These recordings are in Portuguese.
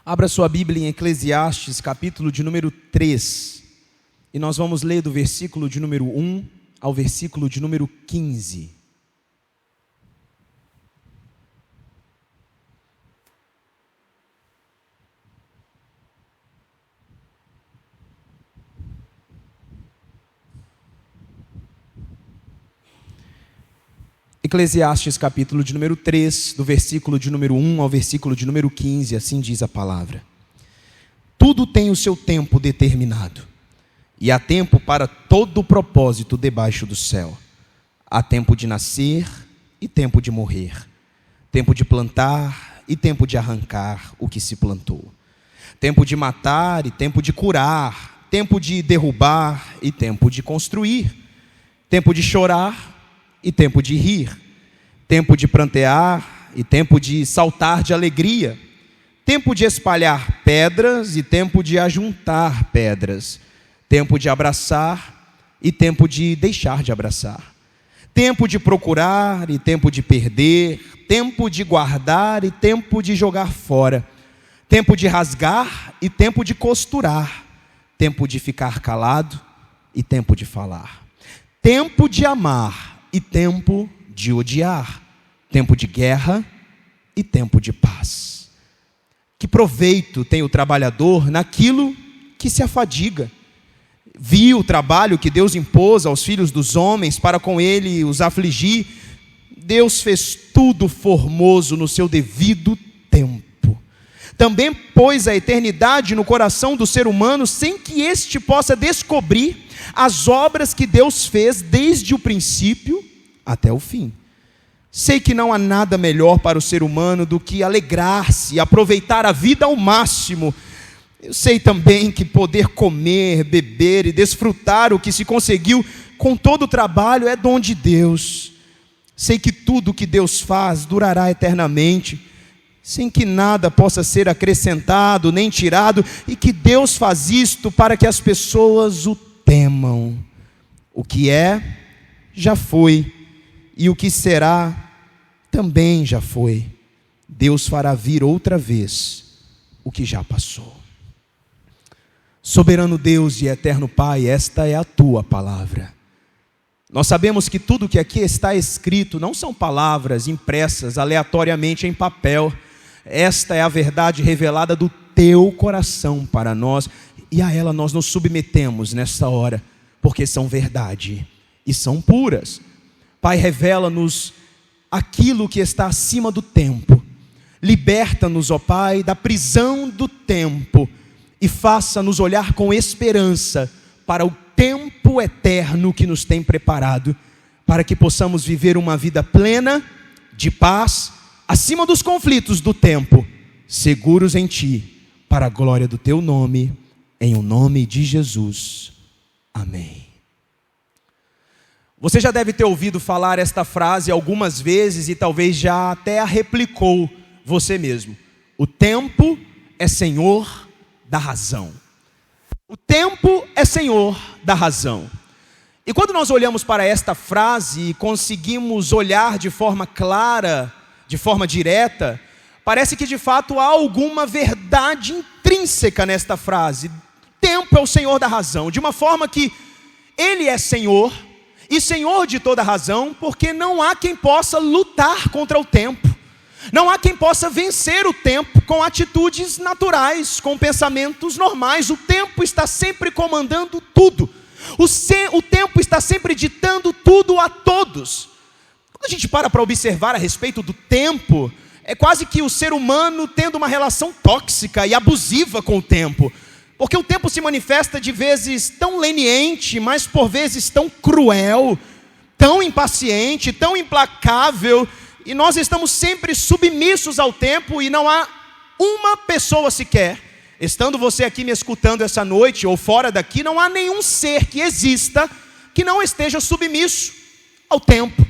Abra sua Bíblia em Eclesiastes, capítulo de número 3. E nós vamos ler do versículo de número 1 ao versículo de número 15. Eclesiastes capítulo de número 3, do versículo de número 1 ao versículo de número 15, assim diz a palavra. Tudo tem o seu tempo determinado, e há tempo para todo o propósito debaixo do céu. Há tempo de nascer e tempo de morrer, tempo de plantar e tempo de arrancar o que se plantou, tempo de matar e tempo de curar, tempo de derrubar e tempo de construir, tempo de chorar e tempo de rir, tempo de prantear e tempo de saltar de alegria, tempo de espalhar pedras e tempo de ajuntar pedras, tempo de abraçar e tempo de deixar de abraçar, tempo de procurar e tempo de perder, tempo de guardar e tempo de jogar fora, tempo de rasgar e tempo de costurar, tempo de ficar calado e tempo de falar, tempo de amar e tempo de odiar, tempo de guerra e tempo de paz. Que proveito tem o trabalhador naquilo que se afadiga? Viu o trabalho que Deus impôs aos filhos dos homens para com ele os afligir? Deus fez tudo formoso no seu devido tempo. Também pôs a eternidade no coração do ser humano sem que este possa descobrir as obras que Deus fez desde o princípio até o fim. Sei que não há nada melhor para o ser humano do que alegrar-se e aproveitar a vida ao máximo. Eu sei também que poder comer, beber e desfrutar o que se conseguiu com todo o trabalho é dom de Deus. Sei que tudo que Deus faz durará eternamente, sem que nada possa ser acrescentado nem tirado, e que Deus faz isto para que as pessoas o temam. O que é, já foi, e o que será, também já foi. Deus fará vir outra vez o que já passou. Soberano Deus e eterno Pai, esta é a tua palavra. Nós sabemos que tudo que aqui está escrito não são palavras impressas aleatoriamente em papel. Esta é a verdade revelada do teu coração para nós, e a ela nós nos submetemos nesta hora, porque são verdade e são puras. Pai, revela-nos aquilo que está acima do tempo. Liberta-nos, ó Pai, da prisão do tempo e faça-nos olhar com esperança para o tempo eterno que nos tem preparado, para que possamos viver uma vida plena, de paz, acima dos conflitos do tempo, seguros em Ti, para a glória do Teu nome, em o nome de Jesus. Amém. Você já deve ter ouvido falar esta frase algumas vezes e talvez já até a replicou você mesmo. O tempo é senhor da razão. O tempo é senhor da razão. E quando nós olhamos para esta frase e conseguimos olhar de forma clara, de forma direta, parece que de fato há alguma verdade intrínseca nesta frase. O tempo é o senhor da razão, de uma forma que Ele é senhor e senhor de toda razão, porque não há quem possa lutar contra o tempo. Não há quem possa vencer o tempo com atitudes naturais, com pensamentos normais. O tempo está sempre comandando tudo. O tempo está sempre ditando tudo a todos. Quando a gente para observar a respeito do tempo, é quase que o ser humano tendo uma relação tóxica e abusiva com o tempo. Porque o tempo se manifesta de vezes tão leniente, mas por vezes tão cruel, tão impaciente, tão implacável. E nós estamos sempre submissos ao tempo e não há uma pessoa sequer, estando você aqui me escutando essa noite ou fora daqui, não há nenhum ser que exista que não esteja submisso ao tempo.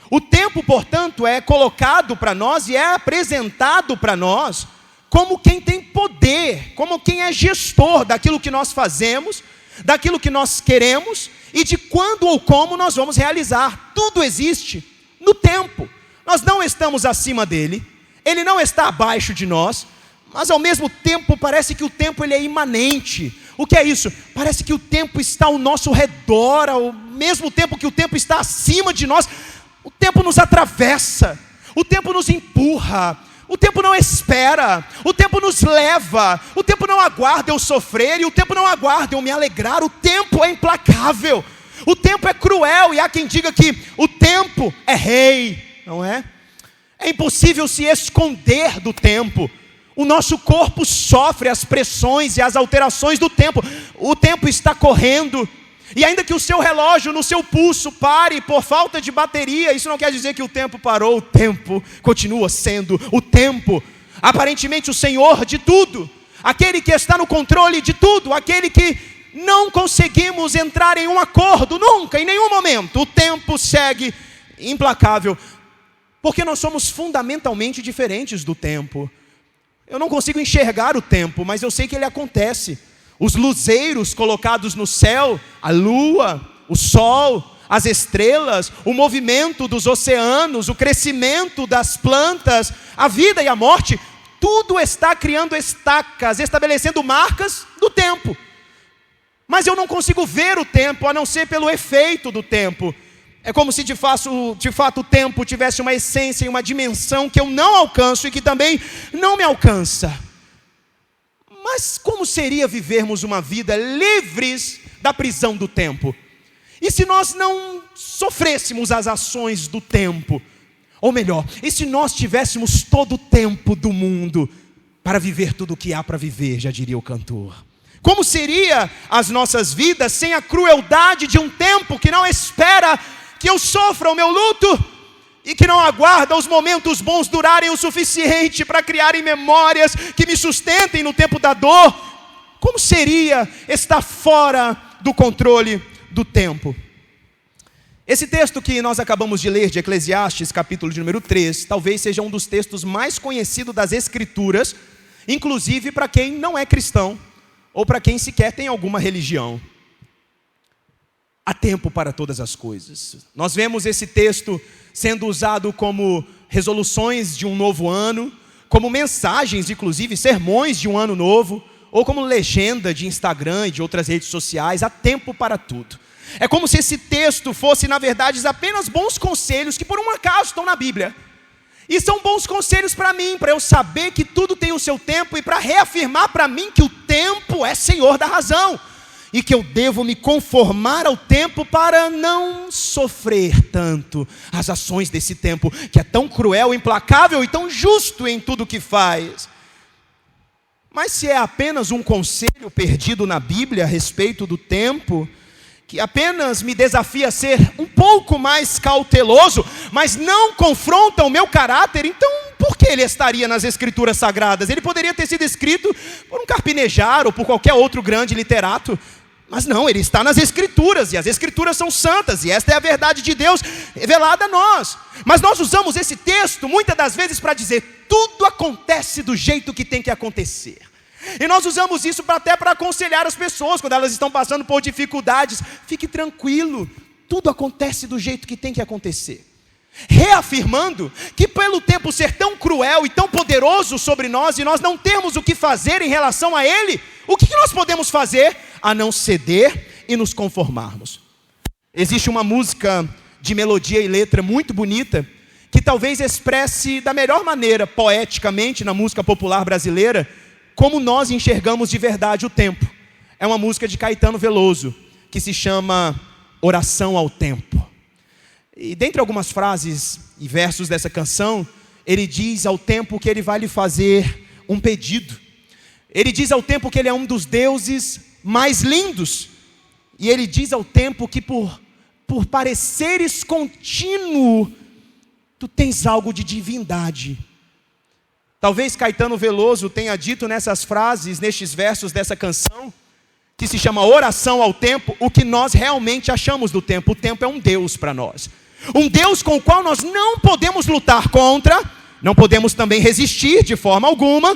O tempo, portanto, é colocado para nós e é apresentado para nós como quem tem poder, como quem é gestor daquilo que nós fazemos, daquilo que nós queremos e de quando ou como nós vamos realizar. Tudo existe no tempo. Nós não estamos acima dele, ele não está abaixo de nós, mas ao mesmo tempo parece que o tempo ele é imanente. O que é isso? Parece que o tempo está ao nosso redor, ao mesmo tempo que o tempo está acima de nós. O tempo nos atravessa, o tempo nos empurra, o tempo não espera, o tempo nos leva, o tempo não aguarda eu sofrer e o tempo não aguarda eu me alegrar. O tempo é implacável, o tempo é cruel e há quem diga que o tempo é rei, não é? É impossível se esconder do tempo. O nosso corpo sofre as pressões e as alterações do tempo. O tempo está correndo. E ainda que o seu relógio no seu pulso pare por falta de bateria, isso não quer dizer que o tempo parou. O tempo continua sendo o tempo. Aparentemente o Senhor de tudo. Aquele que está no controle de tudo. Aquele que não conseguimos entrar em um acordo nunca, em nenhum momento. O tempo segue implacável. Porque nós somos fundamentalmente diferentes do tempo. Eu não consigo enxergar o tempo, mas eu sei que ele acontece. Os luzeiros colocados no céu, a lua, o sol, as estrelas, o movimento dos oceanos, o crescimento das plantas, a vida e a morte, tudo está criando estacas, estabelecendo marcas do tempo. Mas eu não consigo ver o tempo, a não ser pelo efeito do tempo. É como se de fato o tempo tivesse uma essência e uma dimensão que eu não alcanço e que também não me alcança. Mas como seria vivermos uma vida livres da prisão do tempo? E se nós não sofrêssemos as ações do tempo? Ou melhor, e se nós tivéssemos todo o tempo do mundo para viver tudo o que há para viver, já diria o cantor? Como seria as nossas vidas sem a crueldade de um tempo que não espera que eu sofra o meu luto e que não aguarda os momentos bons durarem o suficiente para criarem memórias que me sustentem no tempo da dor? Como seria estar fora do controle do tempo? Esse texto que nós acabamos de ler de Eclesiastes, capítulo de número 3, talvez seja um dos textos mais conhecidos das Escrituras, inclusive para quem não é cristão ou para quem sequer tem alguma religião. Há tempo para todas as coisas. Nós vemos esse texto sendo usado como resoluções de um novo ano, como mensagens, inclusive sermões de um ano novo, ou como legenda de Instagram e de outras redes sociais. Há tempo para tudo. É como se esse texto fosse, na verdade, apenas bons conselhos que por um acaso estão na Bíblia. E são bons conselhos para mim, para eu saber que tudo tem o seu tempo e para reafirmar para mim que o tempo é senhor da razão. E que eu devo me conformar ao tempo para não sofrer tanto as ações desse tempo, que é tão cruel, implacável e tão justo em tudo que faz. Mas se é apenas um conselho perdido na Bíblia a respeito do tempo, que apenas me desafia a ser um pouco mais cauteloso, mas não confronta o meu caráter, então por que ele estaria nas Escrituras Sagradas? Ele poderia ter sido escrito por um Carpinejar ou por qualquer outro grande literato. Mas não, ele está nas Escrituras, e as Escrituras são santas, e esta é a verdade de Deus revelada a nós. Mas nós usamos esse texto muitas das vezes para dizer, tudo acontece do jeito que tem que acontecer. E nós usamos isso até para aconselhar as pessoas, quando elas estão passando por dificuldades. Fique tranquilo, tudo acontece do jeito que tem que acontecer. Reafirmando que pelo tempo ser tão cruel e tão poderoso sobre nós, e nós não termos o que fazer em relação a ele, o que nós podemos fazer? A não ceder e nos conformarmos. Existe uma música de melodia e letra muito bonita, que talvez expresse da melhor maneira, poeticamente, na música popular brasileira, como nós enxergamos de verdade o tempo. É uma música de Caetano Veloso, que se chama Oração ao Tempo. E dentre algumas frases e versos dessa canção, ele diz ao tempo que ele vai lhe fazer um pedido. Ele diz ao tempo que ele é um dos deuses mais lindos. E ele diz ao tempo que por pareceres contínuo, tu tens algo de divindade. Talvez Caetano Veloso tenha dito nessas frases, nestes versos dessa canção, que se chama Oração ao Tempo, o que nós realmente achamos do tempo. O tempo é um Deus para nós. Um Deus com o qual nós não podemos lutar contra, não podemos também resistir de forma alguma,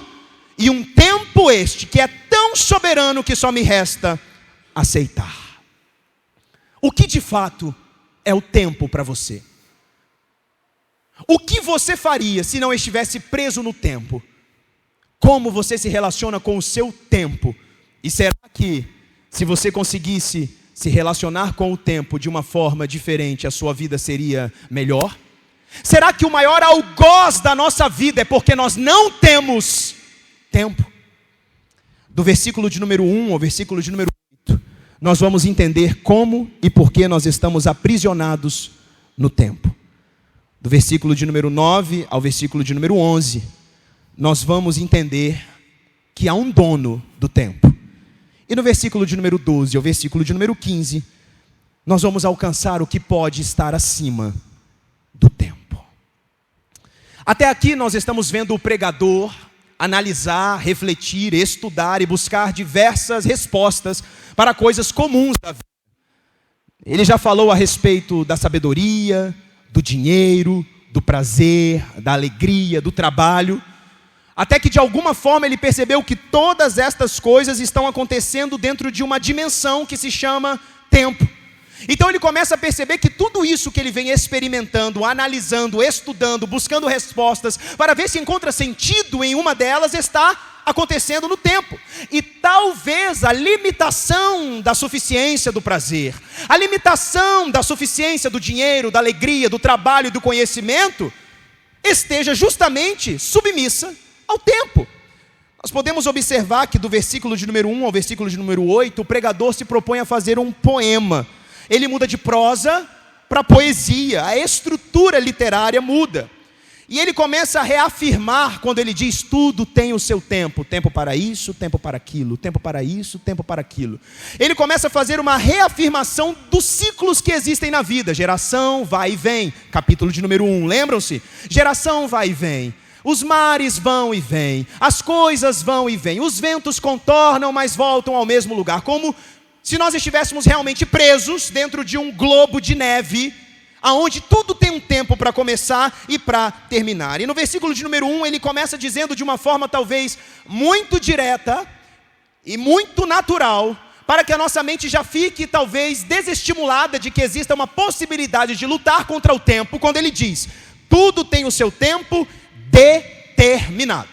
e um tempo este que é tão soberano que só me resta aceitar. O que de fato é o tempo para você? O que você faria se não estivesse preso no tempo? como você se relaciona com o seu tempo. E será que, se você conseguisse se relacionar com o tempo de uma forma diferente, a sua vida seria melhor? Será que o maior algoz da nossa vida é porque nós não temos tempo? Do versículo de número 1 ao versículo de número 8, nós vamos entender como e por que nós estamos aprisionados no tempo. Do versículo de número 9 ao versículo de número 11, nós vamos entender que há um dono do tempo. E no versículo de número 12 ao versículo de número 15, nós vamos alcançar o que pode estar acima do tempo. Até aqui nós estamos vendo o pregador analisar, refletir, estudar e buscar diversas respostas para coisas comuns da vida. Ele já falou a respeito da sabedoria, do dinheiro, do prazer, da alegria, do trabalho, até que de alguma forma ele percebeu que todas estas coisas estão acontecendo dentro de uma dimensão que se chama tempo. Então ele começa a perceber que tudo isso que ele vem experimentando, analisando, estudando, buscando respostas, para ver se encontra sentido em uma delas, está acontecendo no tempo. E talvez a limitação da suficiência do prazer, a limitação da suficiência do dinheiro, da alegria, do trabalho e do conhecimento, esteja justamente submissa ao tempo. Nós podemos observar que do versículo de número 1 ao versículo de número 8, o pregador se propõe a fazer um poema. Ele muda de prosa para poesia, a estrutura literária muda. E ele começa a reafirmar quando ele diz: tudo tem o seu tempo. Tempo para isso, tempo para aquilo, tempo para isso, tempo para aquilo. Ele começa a fazer uma reafirmação dos ciclos que existem na vida. Geração vai e vem, capítulo de número 1, lembram-se? Geração vai e vem. Os mares vão e vêm, as coisas vão e vêm, os ventos contornam, mas voltam ao mesmo lugar, como se nós estivéssemos realmente presos dentro de um globo de neve, aonde tudo tem um tempo para começar e para terminar. E no versículo de número 1, ele começa dizendo de uma forma talvez muito direta e muito natural, para que a nossa mente já fique talvez desestimulada de que exista uma possibilidade de lutar contra o tempo, quando ele diz: tudo tem o seu tempo determinado.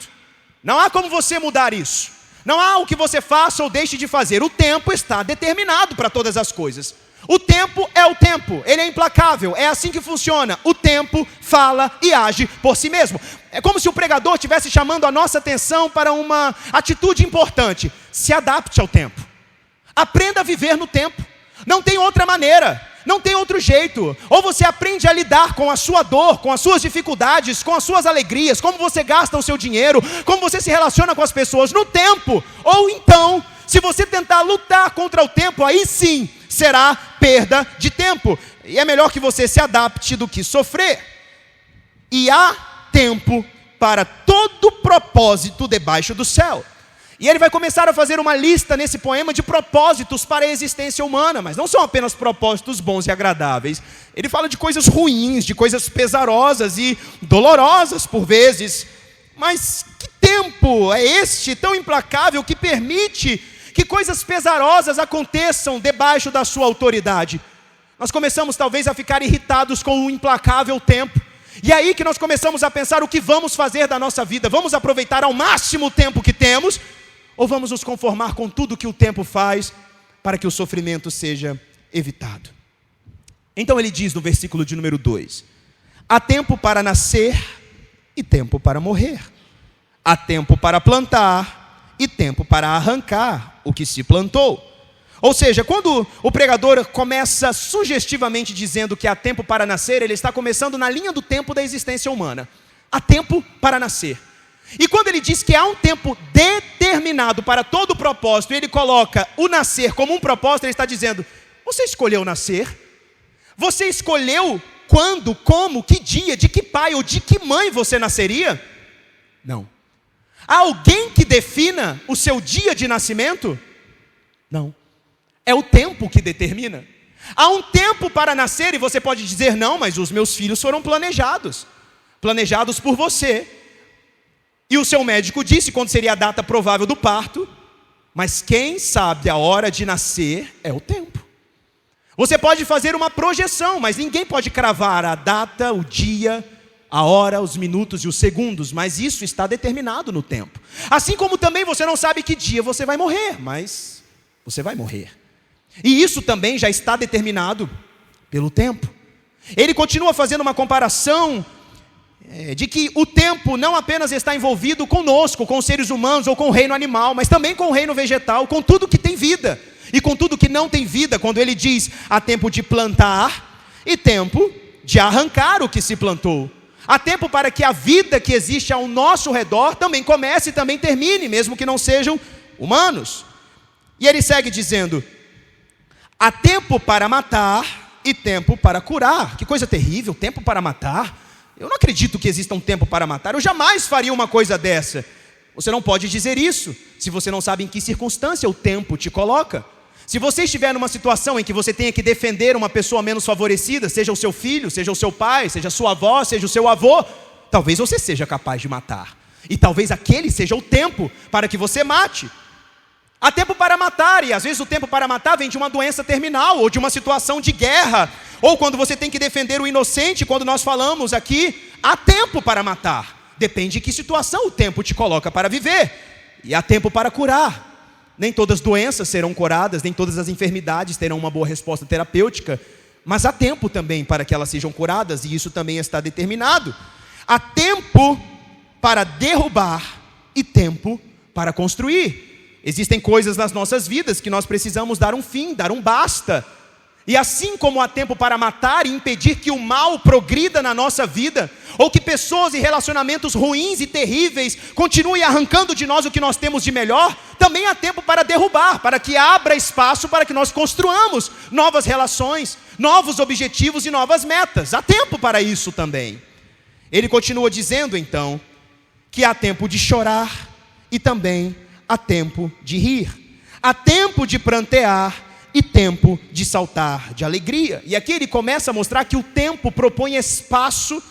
Não há como você mudar isso. Não há o que você faça ou deixe de fazer. O tempo está determinado para todas as coisas. O tempo é o tempo. Ele é implacável. É assim que funciona. O tempo fala e age por si mesmo. É como se o pregador estivesse chamando a nossa atenção para uma atitude importante. Se adapte ao tempo. Aprenda a viver no tempo. Não tem outra maneira. Não tem outro jeito. Ou você aprende a lidar com a sua dor, com as suas dificuldades, com as suas alegrias, como você gasta o seu dinheiro, como você se relaciona com as pessoas no tempo. Ou então, se você tentar lutar contra o tempo, aí sim será perda de tempo. E é melhor que você se adapte do que sofrer. E há tempo para todo propósito debaixo do céu. E ele vai começar a fazer uma lista nesse poema de propósitos para a existência humana, mas não são apenas propósitos bons e agradáveis. Ele fala de coisas ruins, de coisas pesarosas e dolorosas por vezes. Mas que tempo é este tão implacável que permite que coisas pesarosas aconteçam debaixo da sua autoridade? Nós começamos talvez a ficar irritados com o implacável tempo. E é aí que nós começamos a pensar o que vamos fazer da nossa vida. Vamos aproveitar ao máximo o tempo que temos? Ou vamos nos conformar com tudo que o tempo faz para que o sofrimento seja evitado? Então ele diz no versículo de número 2: há tempo para nascer e tempo para morrer. Há tempo para plantar e tempo para arrancar o que se plantou. Ou seja, quando o pregador começa sugestivamente dizendo que há tempo para nascer, ele está começando na linha do tempo da existência humana. Há tempo para nascer. E quando ele diz que há um tempo determinado para todo o propósito, e ele coloca o nascer como um propósito, ele está dizendo: você escolheu nascer? Você escolheu quando, como, que dia, de que pai ou de que mãe você nasceria? Não. Há alguém que defina o seu dia de nascimento? Não. É o tempo que determina. Há um tempo para nascer e você pode dizer: não, mas os meus filhos foram planejados por você. E o seu médico disse quando seria a data provável do parto, mas quem sabe a hora de nascer é o tempo. Você pode fazer uma projeção, mas ninguém pode cravar a data, o dia a hora, os minutos e os segundos, mas isso está determinado no tempo. Assim como também você não sabe que dia você vai morrer, mas você vai morrer. E isso também já está determinado pelo tempo. Ele continua fazendo uma comparação de que o tempo não apenas está envolvido conosco, com os seres humanos ou com o reino animal, mas também com o reino vegetal, com tudo que tem vida e com tudo que não tem vida, quando ele diz: há tempo de plantar e tempo de arrancar o que se plantou. Há tempo para que a vida que existe ao nosso redor também comece e também termine, mesmo que não sejam humanos. E ele segue dizendo: há tempo para matar e tempo para curar. Que coisa terrível, tempo para matar. Eu não acredito que exista um tempo para matar. Eu jamais faria uma coisa dessa. Você não pode dizer isso se você não sabe em que circunstância o tempo te coloca. Se você estiver numa situação em que você tenha que defender uma pessoa menos favorecida, seja o seu filho, seja o seu pai, seja a sua avó, seja o seu avô, talvez você seja capaz de matar. E talvez aquele seja o tempo para que você mate. Há tempo para matar, e às vezes o tempo para matar vem de uma doença terminal, ou de uma situação de guerra, ou quando você tem que defender o inocente. Quando nós falamos aqui, há tempo para matar. Depende de que situação o tempo te coloca para viver. E há tempo para curar. Nem todas as doenças serão curadas, nem todas as enfermidades terão uma boa resposta terapêutica, mas há tempo também para que elas sejam curadas, e isso também está determinado. Há tempo para derrubar e tempo para construir. Existem coisas nas nossas vidas que nós precisamos dar um fim, dar um basta. E assim como há tempo para matar e impedir que o mal progrida na nossa vida, ou que pessoas e relacionamentos ruins e terríveis continuem arrancando de nós o que nós temos de melhor, também há tempo para derrubar, para que abra espaço para que nós construamos novas relações, novos objetivos e novas metas. Há tempo para isso também. Ele continua dizendo então que há tempo de chorar e também há tempo de rir. Há tempo de prantear e tempo de saltar de alegria. E aqui ele começa a mostrar que o tempo propõe espaço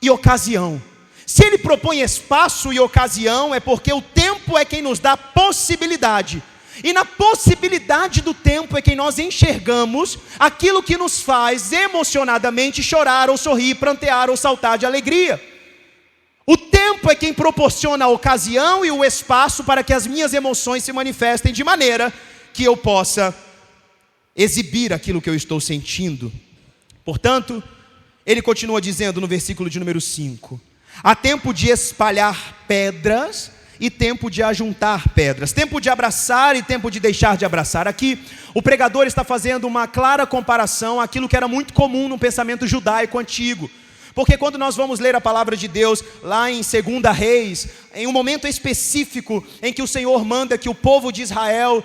e ocasião. Se ele propõe espaço e ocasião, é porque o tempo é quem nos dá possibilidade. E na possibilidade do tempo é que nós enxergamos aquilo que nos faz emocionadamente chorar ou sorrir, prantear ou saltar de alegria. O tempo é quem proporciona a ocasião e o espaço para que as minhas emoções se manifestem de maneira que eu possa exibir aquilo que eu estou sentindo. Portanto, ele continua dizendo no versículo de número 5: há tempo de espalhar pedras e tempo de ajuntar pedras, tempo de abraçar e tempo de deixar de abraçar. Aqui o pregador está fazendo uma clara comparação àquilo que era muito comum no pensamento judaico antigo. Porque quando nós vamos ler a palavra de Deus, lá em 2 Reis, em um momento específico em que o Senhor manda que o povo de Israel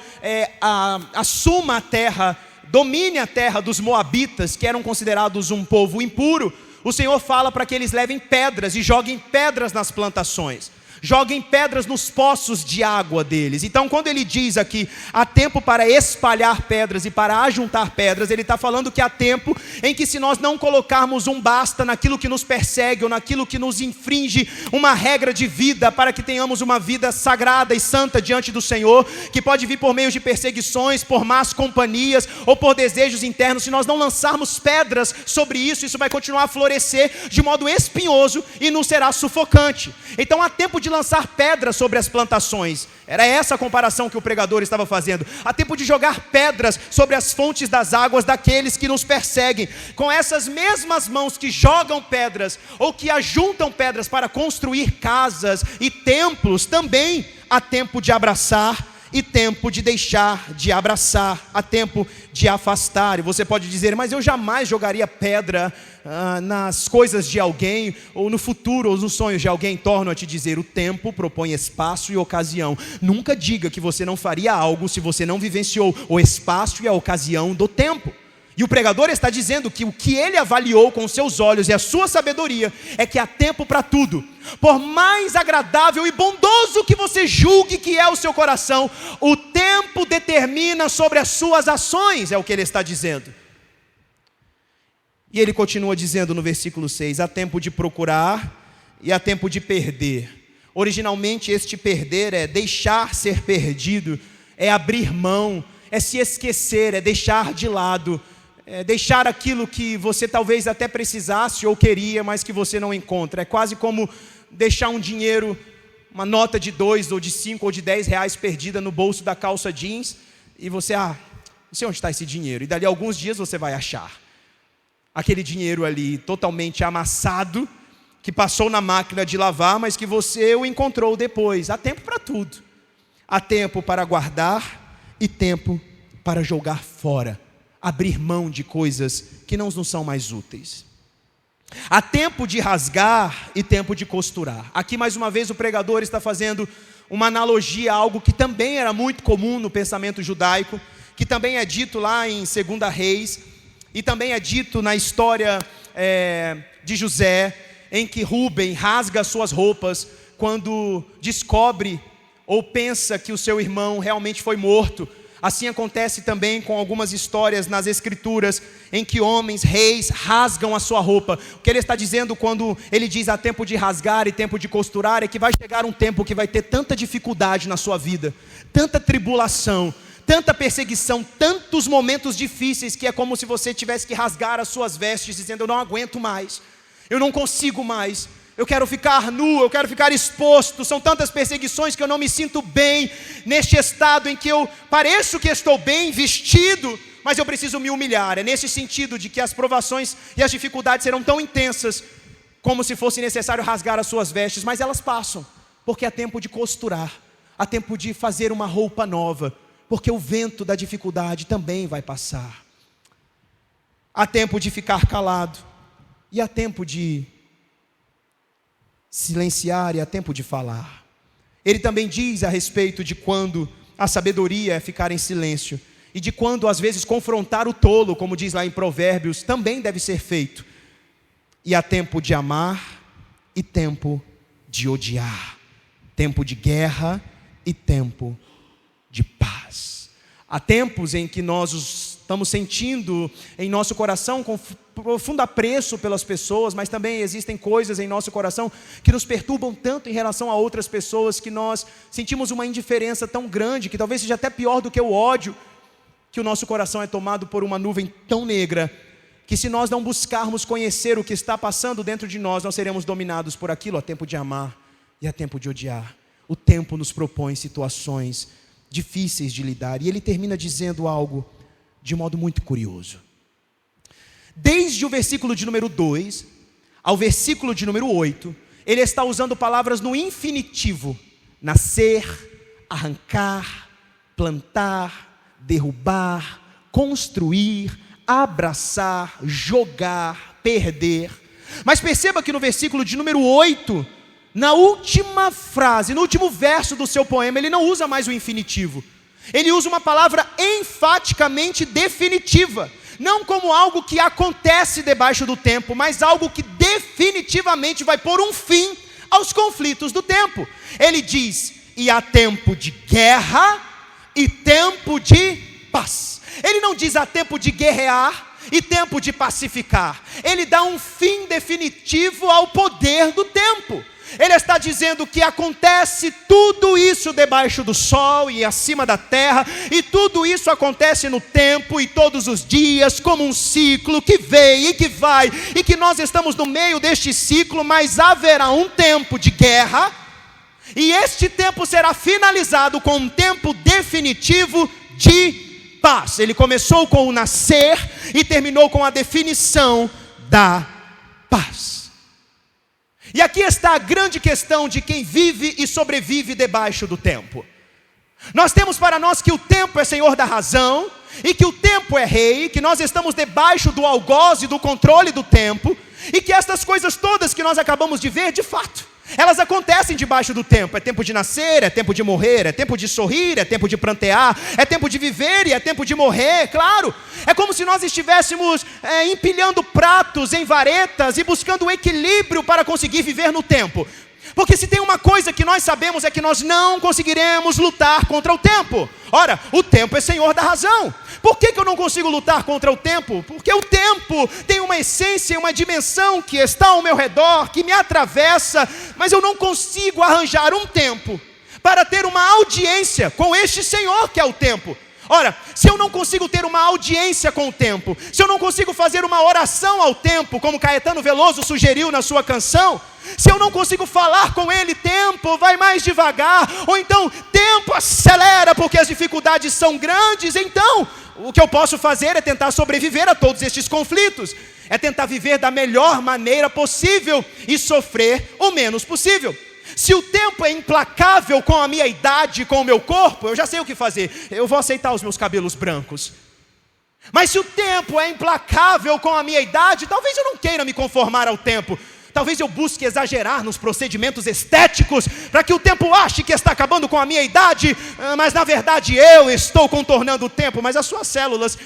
assuma a terra, domine a terra dos moabitas, que eram considerados um povo impuro, o Senhor fala para que eles levem pedras e joguem pedras nas plantações. Joguem pedras nos poços de água deles. Então quando ele diz aqui, há tempo para espalhar pedras e para ajuntar pedras, ele está falando que há tempo em que, se nós não colocarmos um basta naquilo que nos persegue, ou naquilo que nos infringe uma regra de vida, para que tenhamos uma vida sagrada e santa diante do Senhor, que pode vir por meio de perseguições, por más companhias, ou por desejos internos, se nós não lançarmos pedras sobre isso, isso vai continuar a florescer de modo espinhoso e nos será sufocante. Então há tempo de lançar pedras sobre as plantações. Era essa a comparação que o pregador estava fazendo. Há tempo de jogar pedras sobre as fontes das águas daqueles que nos perseguem. Com essas mesmas mãos que jogam pedras ou que ajuntam pedras para construir casas e templos, também há tempo de abraçar e tempo de deixar de abraçar. Há tempo de afastar. E você pode dizer: mas eu jamais jogaria pedra nas coisas de alguém, ou no futuro, ou nos sonhos de alguém. Torno a te dizer: o tempo propõe espaço e ocasião. Nunca diga que você não faria algo se você não vivenciou o espaço e a ocasião do tempo. E o pregador está dizendo que o que ele avaliou com seus olhos e a sua sabedoria é que há tempo para tudo. Por mais agradável e bondoso que você julgue que é o seu coração, o tempo determina sobre as suas ações, é o que ele está dizendo. E ele continua dizendo no versículo 6, há tempo de procurar e há tempo de perder. Originalmente este perder é deixar ser perdido, é abrir mão, é se esquecer, é deixar de lado. deixar aquilo que você talvez até precisasse ou queria, mas que você não encontra. É quase como deixar um dinheiro, uma nota de 2 ou de 5 ou de 10 reais perdida no bolso da calça jeans, e você, não sei onde está esse dinheiro, e dali a alguns dias você vai achar aquele dinheiro ali totalmente amassado, que passou na máquina de lavar, mas que você o encontrou depois. Há tempo para tudo. Há tempo para guardar e tempo para jogar fora, abrir mão de coisas que não nos são mais úteis. Há tempo de rasgar e tempo de costurar. Aqui mais uma vez o pregador está fazendo uma analogia a algo que também era muito comum no pensamento judaico, que também é dito lá em 2 Reis, e também é dito na história de José, em que Rúben rasga suas roupas quando descobre ou pensa que o seu irmão realmente foi morto. Assim acontece também com algumas histórias nas escrituras, em que homens, reis, rasgam a sua roupa. O que ele está dizendo quando ele diz há tempo de rasgar e tempo de costurar, é que vai chegar um tempo que vai ter tanta dificuldade na sua vida, tanta tribulação, tanta perseguição, tantos momentos difíceis, que é como se você tivesse que rasgar as suas vestes, dizendo: eu não aguento mais, eu não consigo mais, eu quero ficar nu, eu quero ficar exposto. São tantas perseguições que eu não me sinto bem neste estado em que eu pareço que estou bem vestido, mas eu preciso me humilhar. É nesse sentido de que as provações e as dificuldades serão tão intensas como se fosse necessário rasgar as suas vestes, mas elas passam, porque há tempo de costurar, há tempo de fazer uma roupa nova, porque o vento da dificuldade também vai passar. Há tempo de ficar calado, e há tempo de silenciar, e há tempo de falar. Ele também diz a respeito de quando a sabedoria é ficar em silêncio, e de quando às vezes confrontar o tolo, como diz lá em Provérbios, também deve ser feito. E há tempo de amar e tempo de odiar, tempo de guerra e tempo de paz. Há tempos em que nós estamos sentindo em nosso coração com profundo apreço pelas pessoas, mas também existem coisas em nosso coração que nos perturbam tanto em relação a outras pessoas, que nós sentimos uma indiferença tão grande, que talvez seja até pior do que o ódio, que o nosso coração é tomado por uma nuvem tão negra, que se nós não buscarmos conhecer o que está passando dentro de nós, nós seremos dominados por aquilo. Há tempo de amar e há tempo de odiar. O tempo nos propõe situações difíceis de lidar, e ele termina dizendo algo de modo muito curioso. Desde o versículo de número 2 ao versículo de número 8, ele está usando palavras no infinitivo: nascer, arrancar, plantar, derrubar, construir, abraçar, jogar, perder. Mas perceba que no versículo de número 8, na última frase, no último verso do seu poema, ele não usa mais o infinitivo. Ele usa uma palavra enfaticamente definitiva, não como algo que acontece debaixo do tempo, mas algo que definitivamente vai pôr um fim aos conflitos do tempo. Ele diz: e há tempo de guerra e tempo de paz. Ele não diz há tempo de guerrear e tempo de pacificar. Ele dá um fim definitivo ao poder do tempo. Ele está dizendo que acontece tudo isso debaixo do sol e acima da terra, e tudo isso acontece no tempo e todos os dias, como um ciclo que vem e que vai, e que nós estamos no meio deste ciclo, mas haverá um tempo de guerra, e este tempo será finalizado com um tempo definitivo de paz. Ele começou com o nascer e terminou com a definição da paz. E aqui está a grande questão de quem vive e sobrevive debaixo do tempo. Nós temos para nós que o tempo é senhor da razão, e que o tempo é rei, que nós estamos debaixo do algoz e do controle do tempo, e que estas coisas todas que nós acabamos de ver, de fato, elas acontecem debaixo do tempo. É tempo de nascer, é tempo de morrer, é tempo de sorrir, é tempo de prantear, é tempo de viver e é tempo de morrer, claro. É como se nós estivéssemos empilhando pratos em varetas e buscando o equilíbrio para conseguir viver no tempo. Porque se tem uma coisa que nós sabemos, é que nós não conseguiremos lutar contra o tempo. Ora, o tempo é senhor da razão. Por que eu não consigo lutar contra o tempo? Porque o tempo tem uma essência, uma dimensão que está ao meu redor, que me atravessa, mas eu não consigo arranjar um tempo para ter uma audiência com este senhor que é o tempo. Ora, se eu não consigo ter uma audiência com o tempo, se eu não consigo fazer uma oração ao tempo, como Caetano Veloso sugeriu na sua canção, se eu não consigo falar com ele, tempo, vai mais devagar, ou então, tempo, acelera, porque as dificuldades são grandes, então, o que eu posso fazer é tentar sobreviver a todos estes conflitos, é tentar viver da melhor maneira possível e sofrer o menos possível. Se o tempo é implacável com a minha idade, com o meu corpo, eu já sei o que fazer. Eu vou aceitar os meus cabelos brancos. Mas se o tempo é implacável com a minha idade, talvez eu não queira me conformar ao tempo. Talvez eu busque exagerar nos procedimentos estéticos, para que o tempo ache que está acabando com a minha idade, mas na verdade eu estou contornando o tempo, mas as suas células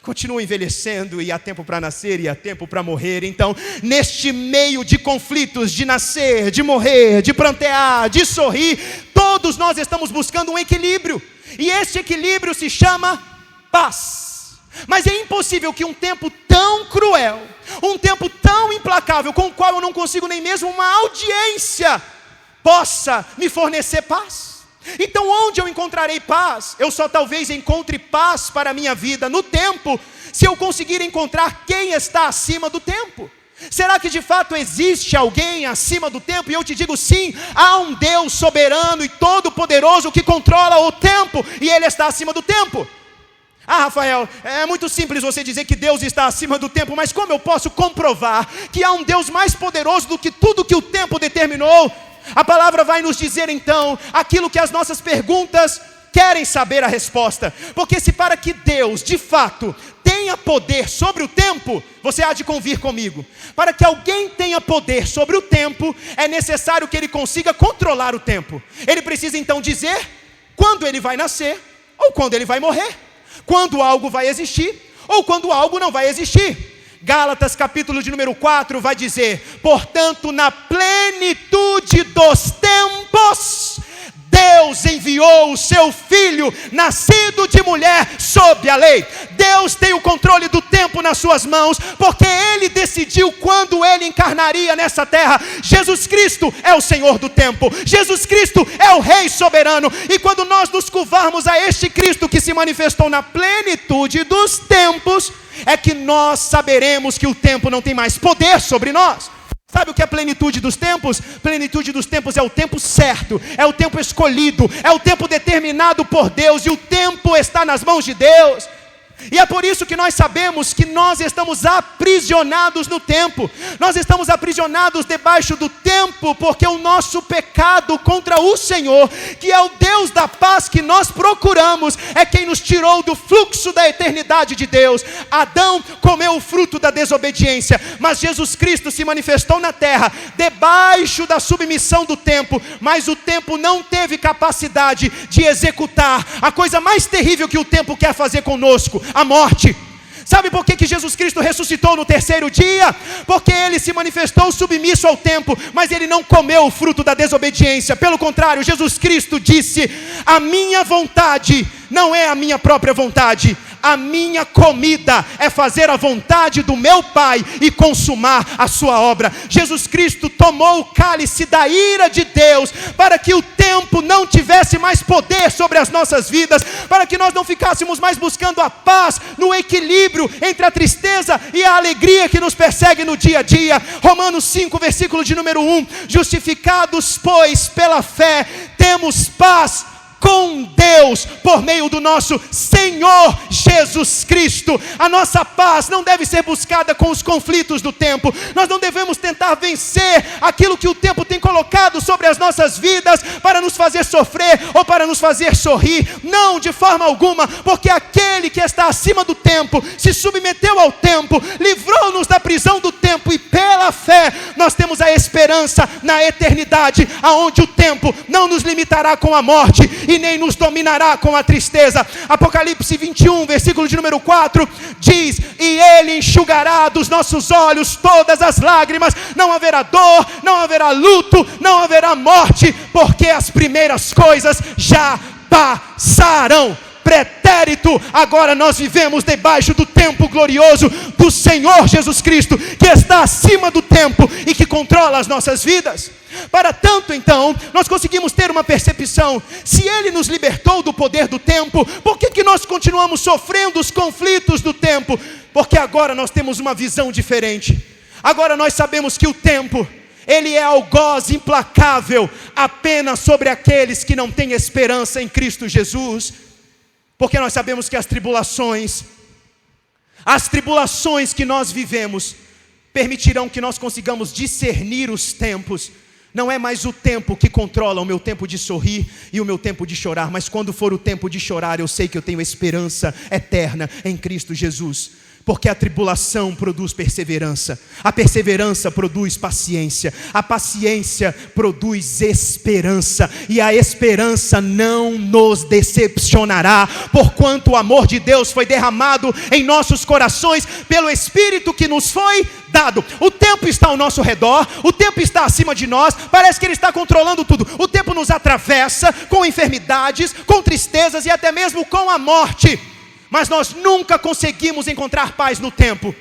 continua envelhecendo, e há tempo para nascer e há tempo para morrer. Então, neste meio de conflitos, de nascer, de morrer, de prantear, de sorrir, todos nós estamos buscando um equilíbrio, e este equilíbrio se chama paz. Mas é impossível que um tempo tão cruel, um tempo tão implacável, com o qual eu não consigo nem mesmo uma audiência, possa me fornecer paz. Então onde eu encontrarei paz? Eu só talvez encontre paz para a minha vida no tempo, se eu conseguir encontrar quem está acima do tempo. Será que de fato existe alguém acima do tempo? E eu te digo sim, há um Deus soberano e todo-poderoso que controla o tempo, e Ele está acima do tempo. Ah, Rafael, é muito simples você dizer que Deus está acima do tempo, mas como eu posso comprovar que há um Deus mais poderoso do que tudo que o tempo determinou? A palavra vai nos dizer então aquilo que as nossas perguntas querem saber a resposta. Porque se para que Deus de fato tenha poder sobre o tempo, você há de convir comigo, para que alguém tenha poder sobre o tempo, é necessário que ele consiga controlar o tempo. Ele precisa então dizer quando ele vai nascer ou quando ele vai morrer, quando algo vai existir ou quando algo não vai existir. Gálatas capítulo de número 4 vai dizer: portanto, na plenitude dos tempos, Deus enviou o seu Filho, nascido de mulher, sob a lei. Deus tem o controle do tempo nas suas mãos, porque Ele decidiu quando Ele encarnaria nessa terra. Jesus Cristo é o Senhor do tempo, Jesus Cristo é o Rei soberano, e quando nós nos curvarmos a este Cristo que se manifestou na plenitude dos tempos, é que nós saberemos que o tempo não tem mais poder sobre nós. Sabe o que é a plenitude dos tempos? Plenitude dos tempos é o tempo certo, é o tempo escolhido, é o tempo determinado por Deus, e o tempo está nas mãos de Deus. E é por isso que nós sabemos que nós estamos aprisionados no tempo. Nós estamos aprisionados debaixo do tempo, porque o nosso pecado contra o Senhor, que é o Deus da paz que nós procuramos, é quem nos tirou do fluxo da eternidade de Deus. Adão comeu o fruto da desobediência, mas Jesus Cristo se manifestou na terra, debaixo da submissão do tempo, mas o tempo não teve capacidade de executar a coisa mais terrível que o tempo quer fazer conosco: a morte. Sabe por que Jesus Cristo ressuscitou no terceiro dia? Porque Ele se manifestou submisso ao tempo, mas Ele não comeu o fruto da desobediência. Pelo contrário, Jesus Cristo disse: a minha vontade não é a minha própria vontade, a minha comida é fazer a vontade do meu Pai e consumar a sua obra. Jesus Cristo tomou o cálice da ira de Deus, para que o tempo não tivesse mais poder sobre as nossas vidas, para que nós não ficássemos mais buscando a paz no equilíbrio entre a tristeza e a alegria que nos persegue no dia a dia. Romanos 5, versículo de número 1: justificados, pois, pela fé, temos paz com Deus, por meio do nosso Senhor Jesus Cristo. A nossa paz não deve ser buscada com os conflitos do tempo. Nós não devemos tentar vencer aquilo que o tempo tem colocado sobre as nossas vidas, para nos fazer sofrer ou para nos fazer sorrir. Não, de forma alguma, porque aquele que está acima do tempo, se submeteu ao tempo, livrou-nos da prisão do tempo, e pela fé nós temos a esperança na eternidade, aonde o tempo não nos limitará com a morte e nem nos dominará com a tristeza. Apocalipse 21, versículo de número 4, diz: e Ele enxugará dos nossos olhos todas as lágrimas. Não haverá dor, não haverá luto, não haverá morte, porque as primeiras coisas já passaram. pretérito. Agora nós vivemos debaixo do tempo glorioso do Senhor Jesus Cristo, que está acima do tempo e que controla as nossas vidas. Para tanto, então, nós conseguimos ter uma percepção: se Ele nos libertou do poder do tempo, por que nós continuamos sofrendo os conflitos do tempo? Porque agora nós temos uma visão diferente. Agora nós sabemos que o tempo, ele é algoz implacável apenas sobre aqueles que não têm esperança em Cristo Jesus. Porque nós sabemos que as tribulações que nós vivemos permitirão que nós consigamos discernir os tempos. Não é mais o tempo que controla o meu tempo de sorrir e o meu tempo de chorar, mas quando for o tempo de chorar, eu sei que eu tenho esperança eterna em Cristo Jesus. Porque a tribulação produz perseverança, a perseverança produz paciência, a paciência produz esperança, e a esperança não nos decepcionará, porquanto o amor de Deus foi derramado em nossos corações pelo Espírito que nos foi dado. O tempo está ao nosso redor, o tempo está acima de nós, parece que ele está controlando tudo. O tempo nos atravessa com enfermidades, com tristezas e até mesmo com a morte. Mas nós nunca conseguimos encontrar paz no tempo.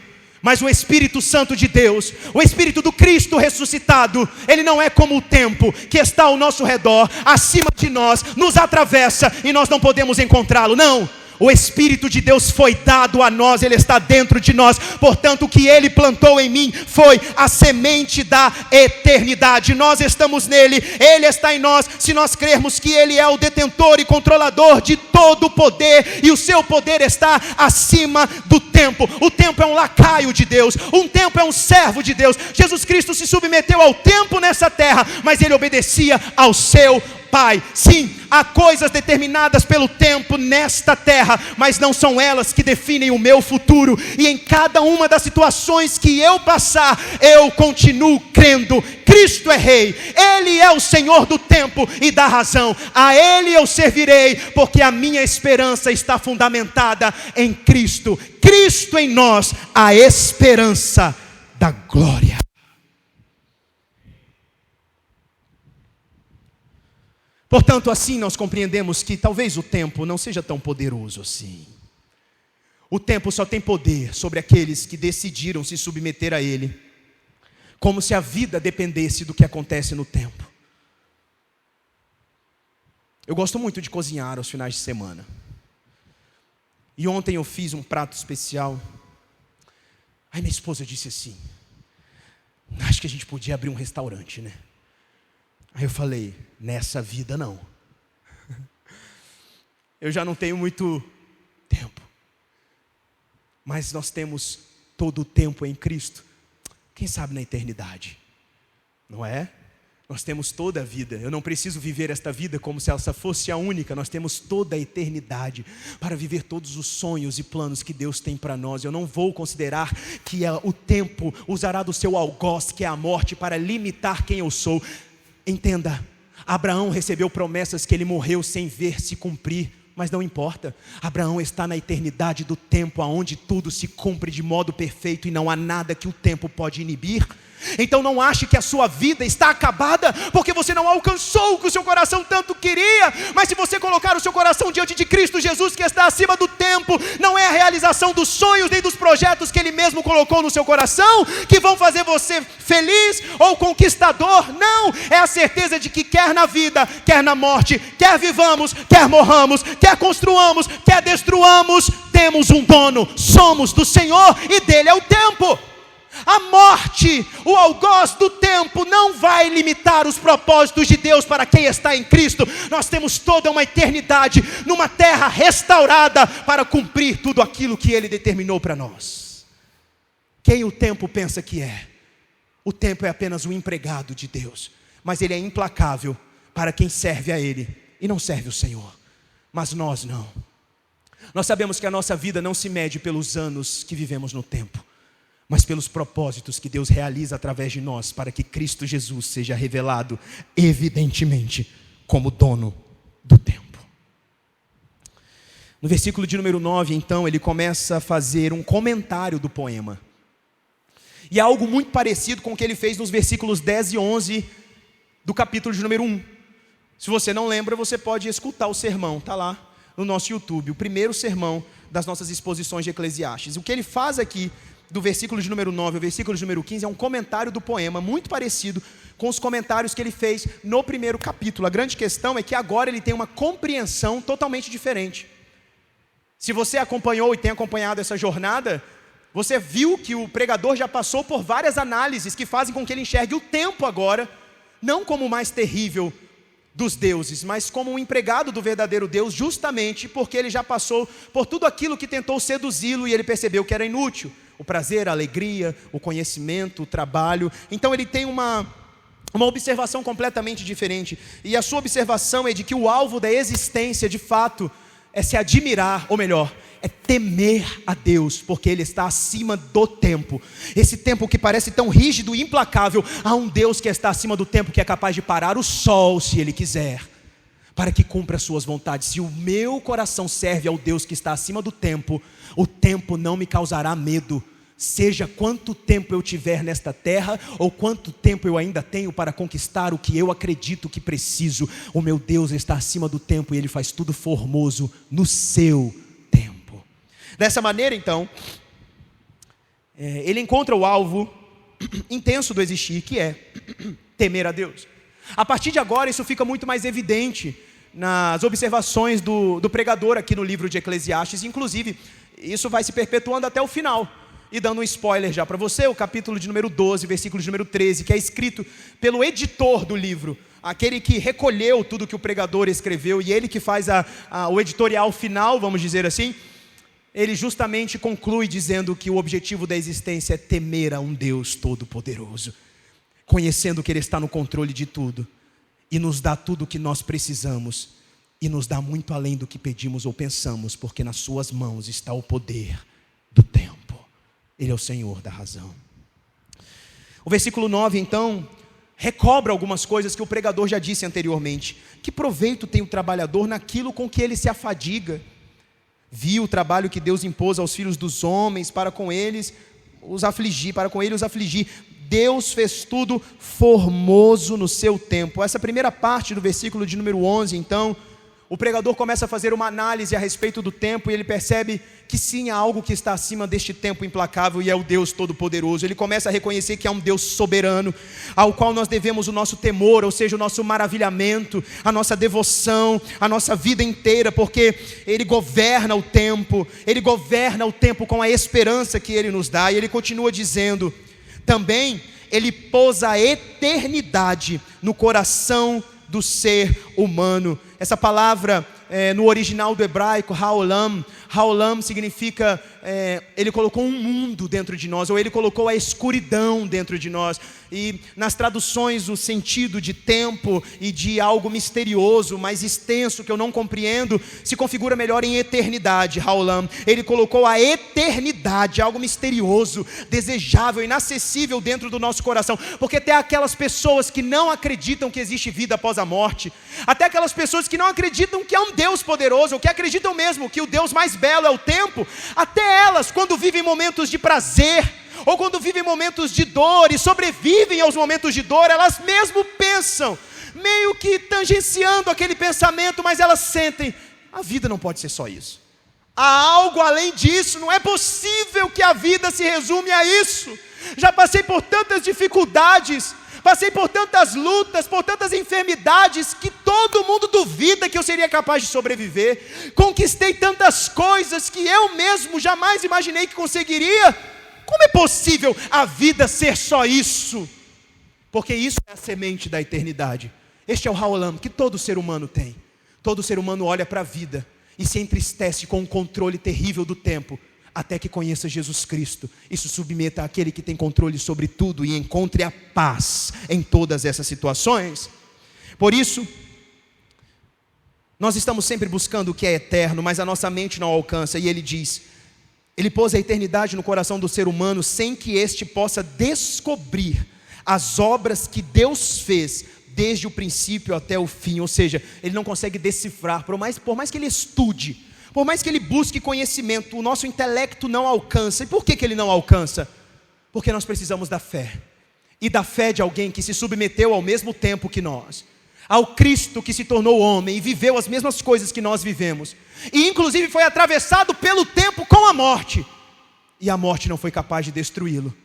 Mas o Espírito Santo de Deus, o Espírito do Cristo ressuscitado, ele não é como o tempo que está ao nosso redor, acima de nós, nos atravessa e nós não podemos encontrá-lo. Não. O Espírito de Deus foi dado a nós, ele está dentro de nós. Portanto, o que ele plantou em mim foi a semente da eternidade. Nós estamos nele, ele está em nós. Se nós crermos que ele é o detentor e controlador de todo o poder, e o seu poder está acima do tempo. O tempo é um lacaio de Deus, um tempo é um servo de Deus. Jesus Cristo se submeteu ao tempo nessa terra, mas ele obedecia ao seu Pai. Sim, há coisas determinadas pelo tempo nesta terra, mas não são elas que definem o meu futuro. E em cada uma das situações que eu passar, eu continuo crendo: Cristo é Rei, Ele é o Senhor do tempo e da razão. A Ele eu servirei, porque a minha esperança está fundamentada em Cristo. Cristo em nós, a esperança da glória. Portanto, assim nós compreendemos que talvez o tempo não seja tão poderoso assim. O tempo só tem poder sobre aqueles que decidiram se submeter a ele, como se a vida dependesse do que acontece no tempo. Eu gosto muito de cozinhar aos finais de semana. E ontem eu fiz um prato especial. Aí minha esposa disse assim: acho que a gente podia abrir um restaurante, né? Aí eu falei: nessa vida não. Eu já não tenho muito tempo, mas nós temos todo o tempo em Cristo. Quem sabe na eternidade, não é? Nós temos toda a vida. Eu não preciso viver esta vida como se ela fosse a única. Nós temos toda a eternidade para viver todos os sonhos e planos que Deus tem para nós. Eu não vou considerar que o tempo usará do seu algoz, que é a morte, para limitar quem eu sou. Entenda, Abraão recebeu promessas que ele morreu sem ver se cumprir, mas não importa. Abraão está na eternidade do tempo, onde tudo se cumpre de modo perfeito e não há nada que o tempo pode inibir. Então não ache que a sua vida está acabada porque você não alcançou o que o seu coração tanto queria. Mas se você colocar o seu coração diante de Cristo Jesus, que está acima do tempo, não é a realização dos sonhos nem dos projetos que Ele mesmo colocou no seu coração que vão fazer você feliz ou conquistador. Não, é a certeza de que quer na vida, quer na morte, quer vivamos, quer morramos, quer construamos, quer destruamos, temos um dono, somos do Senhor e dele é o tempo. A morte, o algoz do tempo não vai limitar os propósitos de Deus para quem está em Cristo. Nós temos toda uma eternidade numa terra restaurada para cumprir tudo aquilo que Ele determinou para nós. Quem o tempo pensa que é? O tempo é apenas um empregado de Deus, mas ele é implacável para quem serve a Ele e não serve o Senhor. Mas nós não. Nós sabemos que a nossa vida não se mede pelos anos que vivemos no tempo, mas pelos propósitos que Deus realiza através de nós, para que Cristo Jesus seja revelado evidentemente como dono do tempo. No versículo de número 9, então, ele começa a fazer um comentário do poema. E é algo muito parecido com o que ele fez nos versículos 10 e 11 do capítulo de número 1. Se você não lembra, você pode escutar o sermão, está lá. no nosso YouTube, o primeiro sermão das nossas exposições de Eclesiastes. O que ele faz aqui, do versículo de número 9 ao versículo de número 15, é um comentário do poema, muito parecido com os comentários que ele fez no primeiro capítulo. A grande questão é que agora ele tem uma compreensão totalmente diferente. Se você acompanhou e tem acompanhado essa jornada, você viu que o pregador já passou por várias análises que fazem com que ele enxergue o tempo agora, não como o mais terrível dos deuses, mas como um empregado do verdadeiro Deus, justamente porque ele já passou por tudo aquilo que tentou seduzi-lo e ele percebeu que era inútil. O prazer, a alegria, o conhecimento, o trabalho. Então ele tem uma observação completamente diferente. E a sua observação é de que o alvo da existência, de fato, é se admirar, ou melhor, é temer a Deus, porque Ele está acima do tempo. Esse tempo que parece tão rígido e implacável, há um Deus que está acima do tempo, que é capaz de parar o sol, se Ele quiser, para que cumpra as suas vontades. Se o meu coração serve ao Deus que está acima do tempo, o tempo não me causará medo, seja quanto tempo eu tiver nesta terra, ou quanto tempo eu ainda tenho para conquistar o que eu acredito que preciso. O meu Deus está acima do tempo e Ele faz tudo formoso no seu tempo. Dessa maneira, então, ele encontra o alvo intenso do existir, que é temer a Deus. A partir de agora, isso fica muito mais evidente nas observações do pregador aqui no livro de Eclesiastes. Inclusive, isso vai se perpetuando até o final. E dando um spoiler já para você, o capítulo de número 12, versículo de número 13, que é escrito pelo editor do livro, aquele que recolheu tudo que o pregador escreveu, e ele que faz o editorial final, vamos dizer assim, ele justamente conclui dizendo que o objetivo da existência é temer a um Deus todo-poderoso, conhecendo que Ele está no controle de tudo, e nos dá tudo o que nós precisamos, e nos dá muito além do que pedimos ou pensamos, porque nas suas mãos está o poder do tempo. Ele é o Senhor da razão. O versículo 9, então, recobra algumas coisas que o pregador já disse anteriormente. Que proveito tem o trabalhador naquilo com que ele se afadiga? Viu o trabalho que Deus impôs aos filhos dos homens para com eles os afligir. Deus fez tudo formoso no seu tempo. Essa primeira parte do versículo de número 11, então, o pregador começa a fazer uma análise a respeito do tempo e ele percebe que sim, há algo que está acima deste tempo implacável e é o Deus Todo-Poderoso. Ele começa a reconhecer que há um Deus soberano, ao qual nós devemos o nosso temor, ou seja, o nosso maravilhamento, a nossa devoção, a nossa vida inteira, porque Ele governa o tempo com a esperança que Ele nos dá. E Ele continua dizendo, também Ele pôs a eternidade no coração do ser humano. Essa palavra no original do hebraico, Haolam significa, Ele colocou um mundo dentro de nós, ou Ele colocou a escuridão dentro de nós. E nas traduções o sentido de tempo e de algo misterioso, mais extenso, que eu não compreendo, se configura melhor em eternidade. Haolam, Ele colocou a eternidade, algo misterioso, desejável, inacessível dentro do nosso coração, porque até aquelas pessoas que não acreditam que existe vida após a morte, até aquelas pessoas que não acreditam que há um Deus poderoso, ou que acreditam mesmo que o Deus mais belo é o tempo, até elas, quando vivem momentos de prazer, ou quando vivem momentos de dor e sobrevivem aos momentos de dor, elas mesmo pensam, meio que tangenciando aquele pensamento, mas elas sentem, a vida não pode ser só isso, há algo além disso, não é possível que a vida se resume a isso. Já passei por tantas dificuldades, passei por tantas lutas, por tantas enfermidades, que todo mundo duvida que eu seria capaz de sobreviver. Conquistei tantas coisas que eu mesmo jamais imaginei que conseguiria. Como é possível a vida ser só isso? Porque isso é a semente da eternidade. Este é o Haolam que todo ser humano tem. Todo ser humano olha para a vida e se entristece com o controle terrível do tempo, até que conheça Jesus Cristo e se submeta àquele que tem controle sobre tudo e encontre a paz em todas essas situações. Por isso, nós estamos sempre buscando o que é eterno, mas a nossa mente não alcança. E ele diz, Ele pôs a eternidade no coração do ser humano sem que este possa descobrir as obras que Deus fez desde o princípio até o fim. Ou seja, ele não consegue decifrar, por mais que ele estude, por mais que ele busque conhecimento, o nosso intelecto não alcança. E por que ele não alcança? Porque nós precisamos da fé. E da fé de alguém que se submeteu ao mesmo tempo que nós. ao Cristo que se tornou homem e viveu as mesmas coisas que nós vivemos, e inclusive foi atravessado pelo tempo com a morte, e a morte não foi capaz de destruí-lo.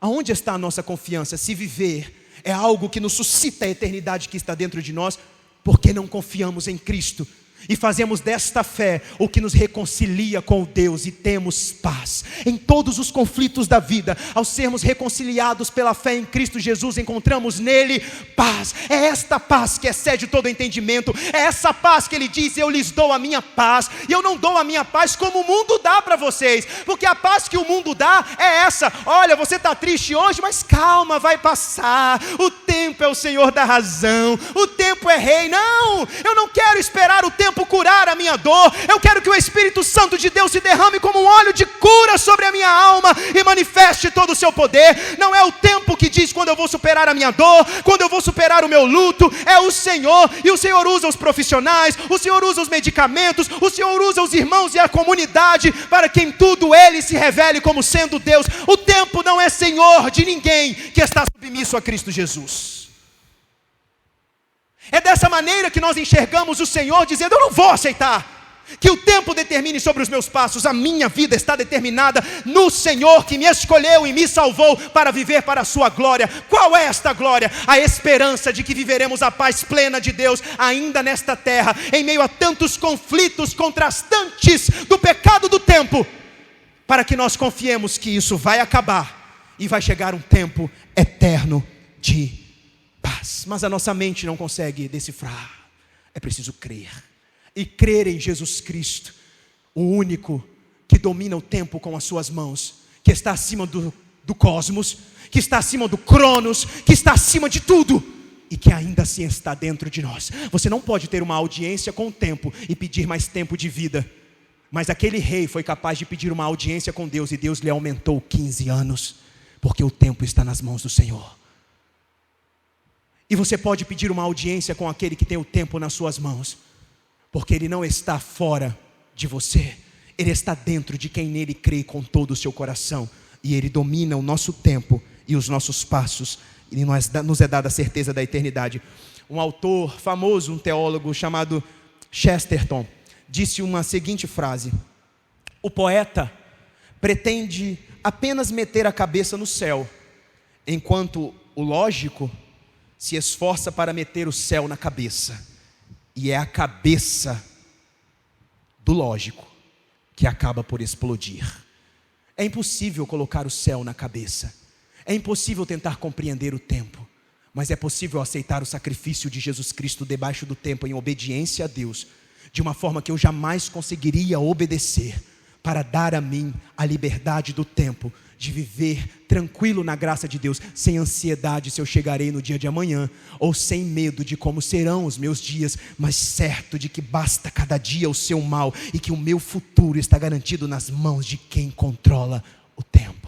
Aonde está a nossa confiança? Se viver é algo que nos suscita a eternidade que está dentro de nós, porque não confiamos em Cristo e fazemos desta fé o que nos reconcilia com Deus, e temos paz em todos os conflitos da vida. Ao sermos reconciliados pela fé em Cristo Jesus, encontramos nele paz. É esta paz que excede todo entendimento. É essa paz que ele diz: eu lhes dou a minha paz, e eu não dou a minha paz como o mundo dá para vocês, porque a paz que o mundo dá é essa: olha, você está triste hoje, mas calma, vai passar, o tempo é o Senhor da razão, o tempo é rei. Não, eu não quero esperar o tempo curar a minha dor, eu quero que o Espírito Santo de Deus se derrame como um óleo de cura sobre a minha alma e manifeste todo o seu poder. Não é o tempo que diz quando eu vou superar a minha dor, quando eu vou superar o meu luto, é o Senhor. E o Senhor usa os profissionais, o Senhor usa os medicamentos, o Senhor usa os irmãos e a comunidade, para que em tudo ele se revele como sendo Deus. O tempo não é senhor de ninguém que está submisso a Cristo Jesus. É dessa maneira que nós enxergamos o Senhor, dizendo: eu não vou aceitar que o tempo determine sobre os meus passos. A minha vida está determinada no Senhor, que me escolheu e me salvou para viver para a sua glória. Qual é esta glória? A esperança de que viveremos a paz plena de Deus ainda nesta terra, em meio a tantos conflitos contrastantes do pecado do tempo, para que nós confiemos que isso vai acabar e vai chegar um tempo eterno de paz. Mas a nossa mente não consegue decifrar. É preciso crer, e crer em Jesus Cristo, o único que domina o tempo com as suas mãos, que está acima do cosmos, que está acima do cronos, que está acima de tudo, e que ainda assim está dentro de nós. Você não pode ter uma audiência com o tempo e pedir mais tempo de vida, mas aquele rei foi capaz de pedir uma audiência com Deus, e Deus lhe aumentou 15 anos, porque o tempo está nas mãos do Senhor. E você pode pedir uma audiência com aquele que tem o tempo nas suas mãos, porque ele não está fora de você, ele está dentro de quem nele crê com todo o seu coração, e ele domina o nosso tempo e os nossos passos, e nos é dada a certeza da eternidade. Um autor famoso, um teólogo chamado Chesterton, disse uma seguinte frase: o poeta pretende apenas meter a cabeça no céu, enquanto o lógico se esforça para meter o céu na cabeça. E é a cabeça do lógico que acaba por explodir. É impossível colocar o céu na cabeça, é impossível tentar compreender o tempo, mas é possível aceitar o sacrifício de Jesus Cristo debaixo do tempo, em obediência a Deus, de uma forma que eu jamais conseguiria obedecer, para dar a mim a liberdade do tempo, de viver tranquilo na graça de Deus, sem ansiedade se eu chegarei no dia de amanhã, ou sem medo de como serão os meus dias, mas certo de que basta cada dia o seu mal, e que o meu futuro está garantido nas mãos de quem controla o tempo.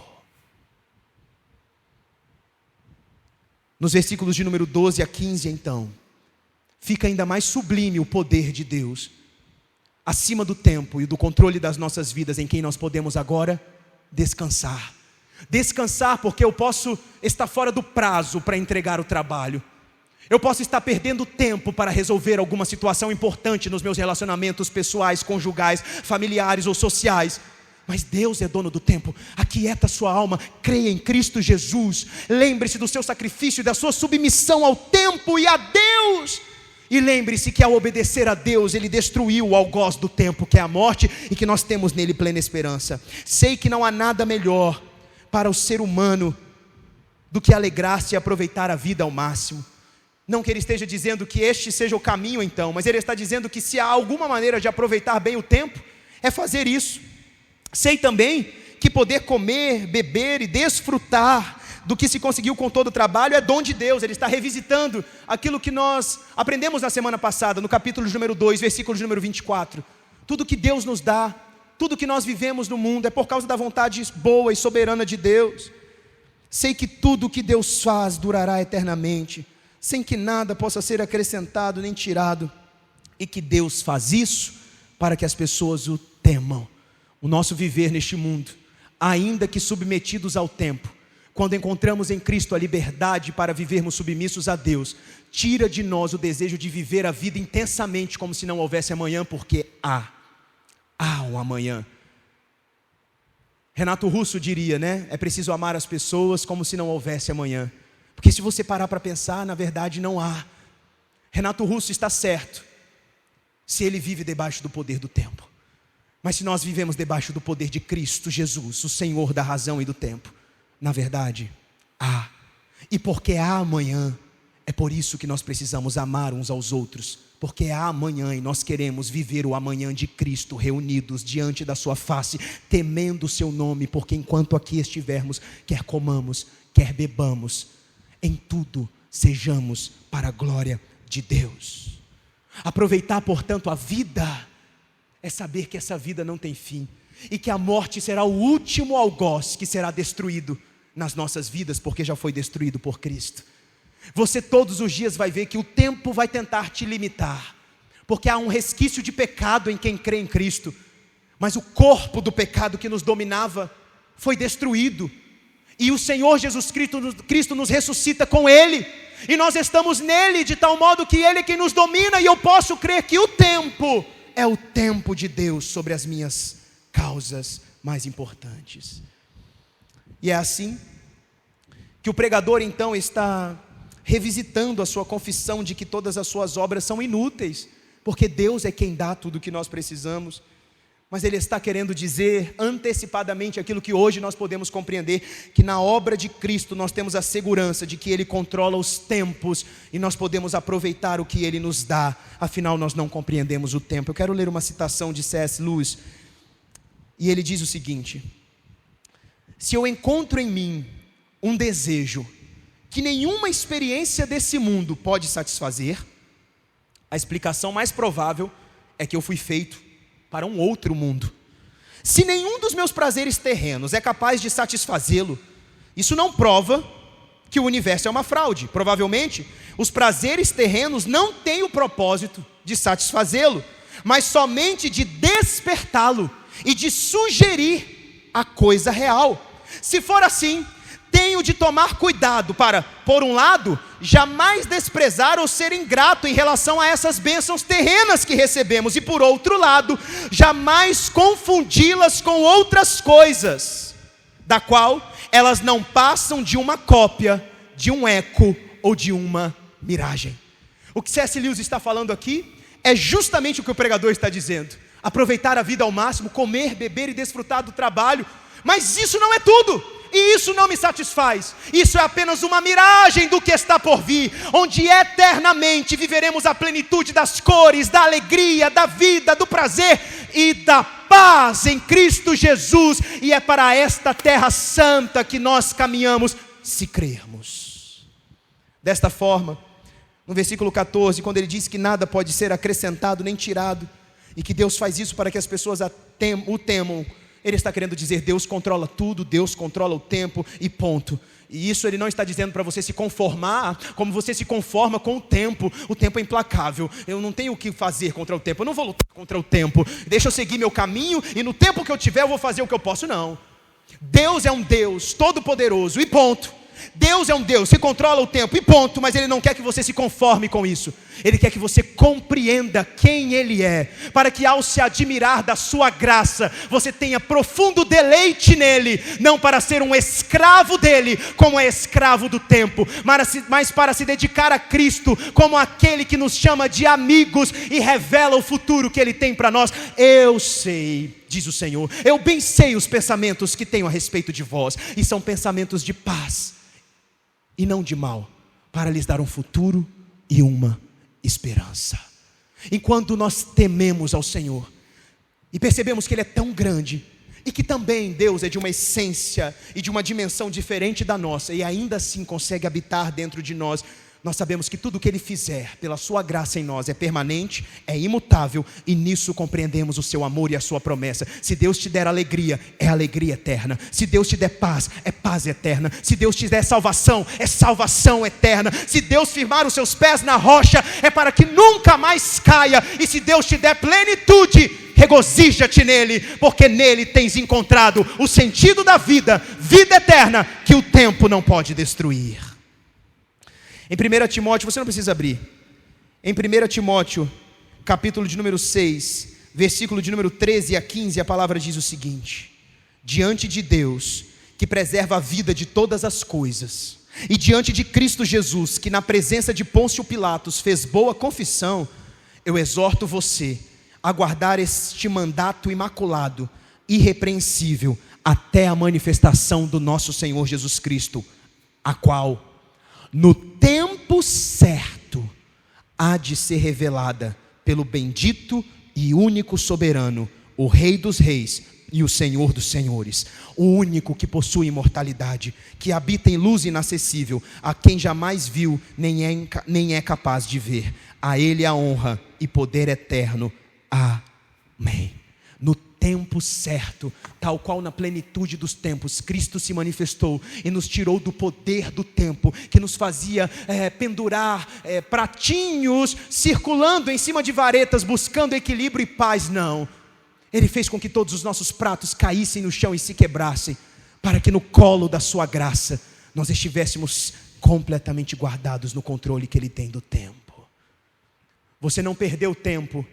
Nos versículos de número 12 a 15, então, fica ainda mais sublime o poder de Deus, acima do tempo e do controle das nossas vidas, em quem nós podemos agora descansar. Descansar porque eu posso estar fora do prazo para entregar o trabalho, eu posso estar perdendo tempo para resolver alguma situação importante nos meus relacionamentos pessoais, conjugais, familiares ou sociais, mas Deus é dono do tempo. Aquieta sua alma, creia em Cristo Jesus, lembre-se do seu sacrifício e da sua submissão ao tempo e a Deus, e lembre-se que ao obedecer a Deus, Ele destruiu o algoz do tempo, que é a morte, e que nós temos nele plena esperança. Sei que não há nada melhor para o ser humano do que alegrar-se e aproveitar a vida ao máximo. Não que ele esteja dizendo que este seja o caminho então, mas ele está dizendo que se há alguma maneira de aproveitar bem o tempo, é fazer isso. Sei também que poder comer, beber e desfrutar do que se conseguiu com todo o trabalho é dom de Deus. Ele está revisitando aquilo que nós aprendemos na semana passada, no capítulo de número 2, versículo de número 24. Tudo que Deus nos dá, tudo que nós vivemos no mundo é por causa da vontade boa e soberana de Deus. Sei que tudo que Deus faz durará eternamente, sem que nada possa ser acrescentado nem tirado, e que Deus faz isso para que as pessoas o temam. O nosso viver neste mundo, ainda que submetidos ao tempo, quando encontramos em Cristo a liberdade para vivermos submissos a Deus, tira de nós o desejo de viver a vida intensamente como se não houvesse amanhã, porque há um amanhã. Renato Russo diria, né? É preciso amar as pessoas como se não houvesse amanhã. Porque se você parar para pensar, na verdade não há. Renato Russo está certo, se ele vive debaixo do poder do tempo. Mas se nós vivemos debaixo do poder de Cristo Jesus, o Senhor da razão e do tempo, na verdade, há. E porque há amanhã, é por isso que nós precisamos amar uns aos outros. Porque há amanhã e nós queremos viver o amanhã de Cristo, reunidos diante da sua face, temendo o seu nome, porque enquanto aqui estivermos, quer comamos, quer bebamos, em tudo sejamos para a glória de Deus. Aproveitar, portanto, a vida é saber que essa vida não tem fim e que a morte será o último algoz que será destruído nas nossas vidas, porque já foi destruído por Cristo. Você todos os dias vai ver que o tempo vai tentar te limitar, porque há um resquício de pecado em quem crê em Cristo, mas o corpo do pecado que nos dominava foi destruído, e o Senhor Jesus Cristo nos ressuscita com Ele, e nós estamos nele de tal modo que Ele é quem nos domina, e eu posso crer que o tempo é o tempo de Deus sobre as minhas causas mais importantes. E é assim que o pregador então está revisitando a sua confissão de que todas as suas obras são inúteis, porque Deus é quem dá tudo o que nós precisamos. Mas ele está querendo dizer antecipadamente aquilo que hoje nós podemos compreender, que na obra de Cristo nós temos a segurança de que Ele controla os tempos e nós podemos aproveitar o que Ele nos dá, afinal nós não compreendemos o tempo. Eu quero ler uma citação de C.S. Lewis, e ele diz o seguinte: se eu encontro em mim um desejo que nenhuma experiência desse mundo pode satisfazer, a explicação mais provável é que eu fui feito para um outro mundo. Se nenhum dos meus prazeres terrenos é capaz de satisfazê-lo, isso não prova que o universo é uma fraude. Provavelmente, os prazeres terrenos não têm o propósito de satisfazê-lo, mas somente de despertá-lo e de sugerir a coisa real. Se for assim, tenho de tomar cuidado para, por um lado, jamais desprezar ou ser ingrato em relação a essas bênçãos terrenas que recebemos, e por outro lado, jamais confundi-las com outras coisas, da qual elas não passam de uma cópia, de um eco ou de uma miragem. O que C.S. Lewis está falando aqui é justamente o que o pregador está dizendo: aproveitar a vida ao máximo, comer, beber e desfrutar do trabalho. Mas isso não é tudo, e isso não me satisfaz. Isso é apenas uma miragem do que está por vir, onde eternamente viveremos a plenitude das cores, da alegria, da vida, do prazer e da paz em Cristo Jesus. E é para esta terra santa que nós caminhamos, se crermos. Desta forma, no versículo 14, quando ele diz que nada pode ser acrescentado nem tirado, e que Deus faz isso para que as pessoas o temam, ele está querendo dizer: Deus controla tudo, Deus controla o tempo e ponto. E isso ele não está dizendo para você se conformar como você se conforma com o tempo. O tempo é implacável, eu não tenho o que fazer contra o tempo, eu não vou lutar contra o tempo, deixa eu seguir meu caminho e no tempo que eu tiver eu vou fazer o que eu posso. Não, Deus é um Deus todo poderoso e ponto. Deus é um Deus que controla o tempo e ponto, mas Ele não quer que você se conforme com isso. Ele quer que você compreenda quem Ele é, para que ao se admirar da sua graça, você tenha profundo deleite nele, não para ser um escravo dele, como é escravo do tempo, mas para se dedicar a Cristo, como aquele que nos chama de amigos e revela o futuro que Ele tem para nós. Eu sei, diz o Senhor, eu bem sei os pensamentos que tenho a respeito de vós, e são pensamentos de paz e não de mal, para lhes dar um futuro e uma esperança. Enquanto nós tememos ao Senhor e percebemos que Ele é tão grande, e que também Deus é de uma essência e de uma dimensão diferente da nossa, e ainda assim consegue habitar dentro de nós, nós sabemos que tudo o que Ele fizer pela sua graça em nós é permanente, é imutável, e nisso compreendemos o seu amor e a sua promessa. Se Deus te der alegria, é alegria eterna. Se Deus te der paz, é paz eterna. Se Deus te der salvação, é salvação eterna. Se Deus firmar os seus pés na rocha, é para que nunca mais caia. E se Deus te der plenitude, regozija-te nele, porque nele tens encontrado o sentido da vida, vida eterna que o tempo não pode destruir. Em 1 Timóteo, você não precisa abrir. Em 1 Timóteo, capítulo de número 6, versículo de número 13 a 15, a palavra diz o seguinte: diante de Deus, que preserva a vida de todas as coisas, e diante de Cristo Jesus, que na presença de Pôncio Pilatos fez boa confissão, eu exorto você a guardar este mandato imaculado, irrepreensível, até a manifestação do nosso Senhor Jesus Cristo, a qual, no tempo certo, há de ser revelada pelo bendito e único soberano, o Rei dos Reis e o Senhor dos Senhores, o único que possui imortalidade, que habita em luz inacessível, a quem jamais viu, nem é capaz de ver. A Ele a honra e poder eterno. Amém. No tempo certo, tal qual na plenitude dos tempos, Cristo se manifestou e nos tirou do poder do tempo, que nos fazia pendurar pratinhos, circulando em cima de varetas, buscando equilíbrio e paz. Não, Ele fez com que todos os nossos pratos caíssem no chão e se quebrassem, para que no colo da sua graça, nós estivéssemos completamente guardados no controle que Ele tem do tempo. Você não perdeu tempo,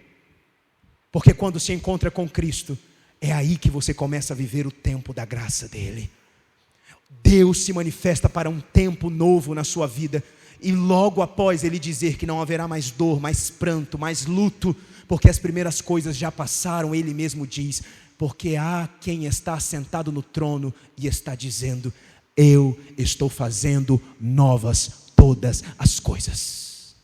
porque quando se encontra com Cristo, é aí que você começa a viver o tempo da graça dEle. Deus se manifesta para um tempo novo na sua vida, e logo após Ele dizer que não haverá mais dor, mais pranto, mais luto, porque as primeiras coisas já passaram, Ele mesmo diz: porque há quem está sentado no trono e está dizendo: eu estou fazendo novas todas as coisas.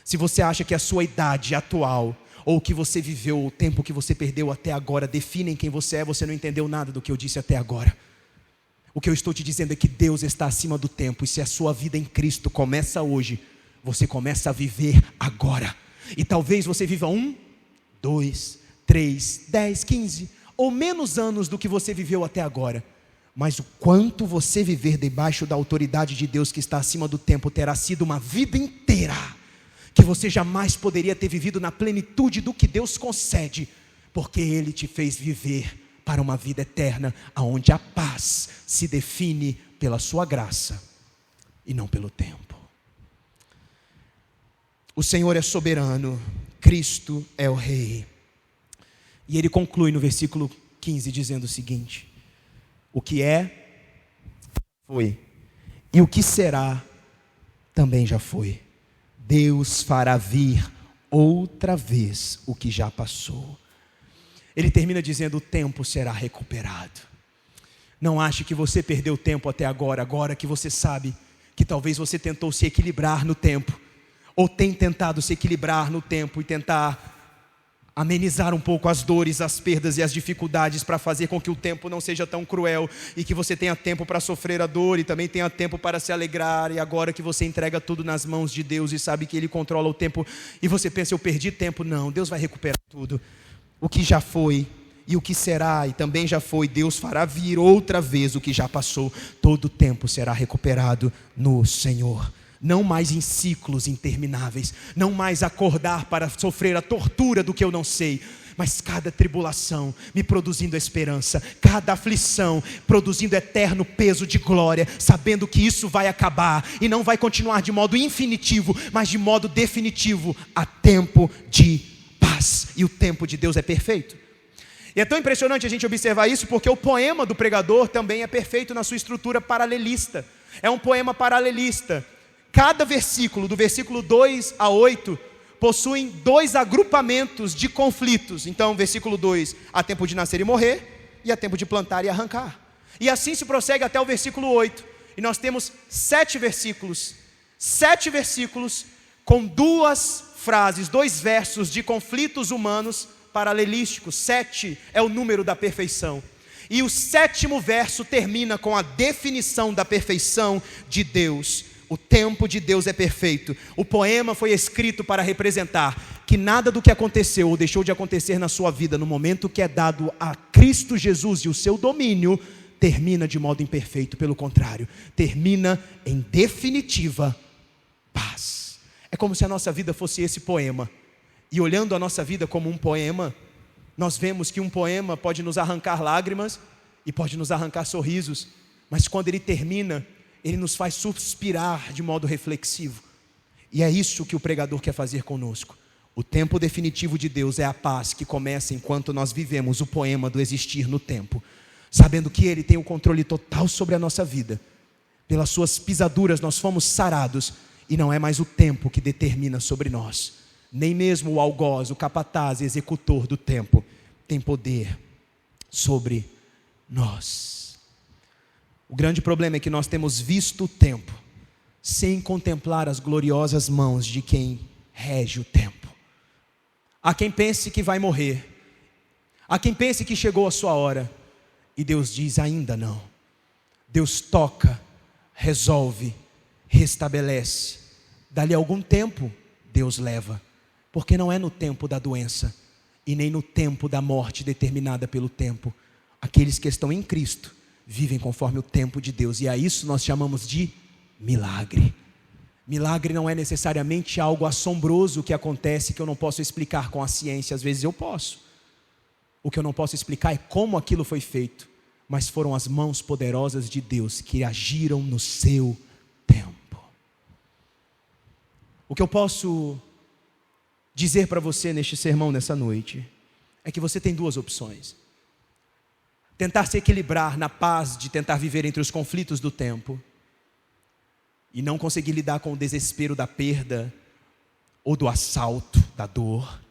Se você acha que a sua idade atual, ou o que você viveu, o tempo que você perdeu até agora, definem quem você é, você não entendeu nada do que eu disse até agora. O que eu estou te dizendo é que Deus está acima do tempo, e se a sua vida em Cristo começa hoje, você começa a viver agora. E talvez você viva 1, 2, 3, 10, 15 ou menos anos do que você viveu até agora, mas o quanto você viver debaixo da autoridade de Deus que está acima do tempo, terá sido uma vida inteira que você jamais poderia ter vivido na plenitude do que Deus concede, porque Ele te fez viver para uma vida eterna, onde a paz se define pela sua graça e não pelo tempo. O Senhor é soberano, Cristo é o Rei. E Ele conclui no versículo 15 dizendo o seguinte: o que é, foi, e o que será, também já foi. Deus fará vir outra vez o que já passou. Ele termina dizendo: o tempo será recuperado. Não ache que você perdeu tempo até agora, agora que você sabe que talvez você tentou se equilibrar no tempo, ou tem tentado se equilibrar no tempo e tentar amenizar um pouco as dores, as perdas e as dificuldades, para fazer com que o tempo não seja tão cruel, e que você tenha tempo para sofrer a dor e também tenha tempo para se alegrar. E agora que você entrega tudo nas mãos de Deus e sabe que Ele controla o tempo, e você pensa: eu perdi tempo. Não, Deus vai recuperar tudo. O que já foi e o que será e também já foi, Deus fará vir outra vez o que já passou. Todo o tempo será recuperado no Senhor. Não mais em ciclos intermináveis, não mais acordar para sofrer a tortura do que eu não sei, mas cada tribulação me produzindo esperança, cada aflição produzindo eterno peso de glória, sabendo que isso vai acabar e não vai continuar de modo infinitivo, mas de modo definitivo. Há tempo de paz, e o tempo de Deus é perfeito. E é tão impressionante a gente observar isso, porque o poema do pregador também é perfeito na sua estrutura paralelista. É um poema paralelista. Cada versículo, do versículo 2 a 8, possuem dois agrupamentos de conflitos. Então, versículo 2, há tempo de nascer e morrer, e há tempo de plantar e arrancar. E assim se prossegue até o versículo 8. E nós temos 7 versículos com duas frases, 2 versos de conflitos humanos paralelísticos. 7 é o número da perfeição. E o 7º verso termina com a definição da perfeição de Deus. O tempo de Deus é perfeito. O poema foi escrito para representar que nada do que aconteceu ou deixou de acontecer na sua vida no momento que é dado a Cristo Jesus e o seu domínio, termina de modo imperfeito. Pelo contrário, termina em definitiva paz. É como se a nossa vida fosse esse poema. E olhando a nossa vida como um poema, nós vemos que um poema pode nos arrancar lágrimas, e pode nos arrancar sorrisos, mas quando ele termina, ele nos faz suspirar de modo reflexivo. E é isso que o pregador quer fazer conosco. O tempo definitivo de Deus é a paz que começa enquanto nós vivemos o poema do existir no tempo, sabendo que Ele tem o controle total sobre a nossa vida. Pelas suas pisaduras nós fomos sarados, e não é mais o tempo que determina sobre nós. Nem mesmo o algoz, o capataz, executor do tempo, tem poder sobre nós. O grande problema é que nós temos visto o tempo sem contemplar as gloriosas mãos de quem rege o tempo. Há quem pense que vai morrer, há quem pense que chegou a sua hora, e Deus diz: ainda não. Deus toca, resolve, restabelece. Dali a algum tempo, Deus leva, porque não é no tempo da doença, e nem no tempo da morte determinada pelo tempo. Aqueles que estão em Cristo vivem conforme o tempo de Deus, e a isso nós chamamos de milagre. Milagre não é necessariamente algo assombroso que acontece que eu não posso explicar com a ciência. Às vezes eu posso. O que eu não posso explicar é como aquilo foi feito, mas foram as mãos poderosas de Deus que agiram no seu tempo. O que eu posso dizer para você neste sermão nessa noite é que você tem duas opções: tentar se equilibrar na paz de tentar viver entre os conflitos do tempo e não conseguir lidar com o desespero da perda ou do assalto, da dor.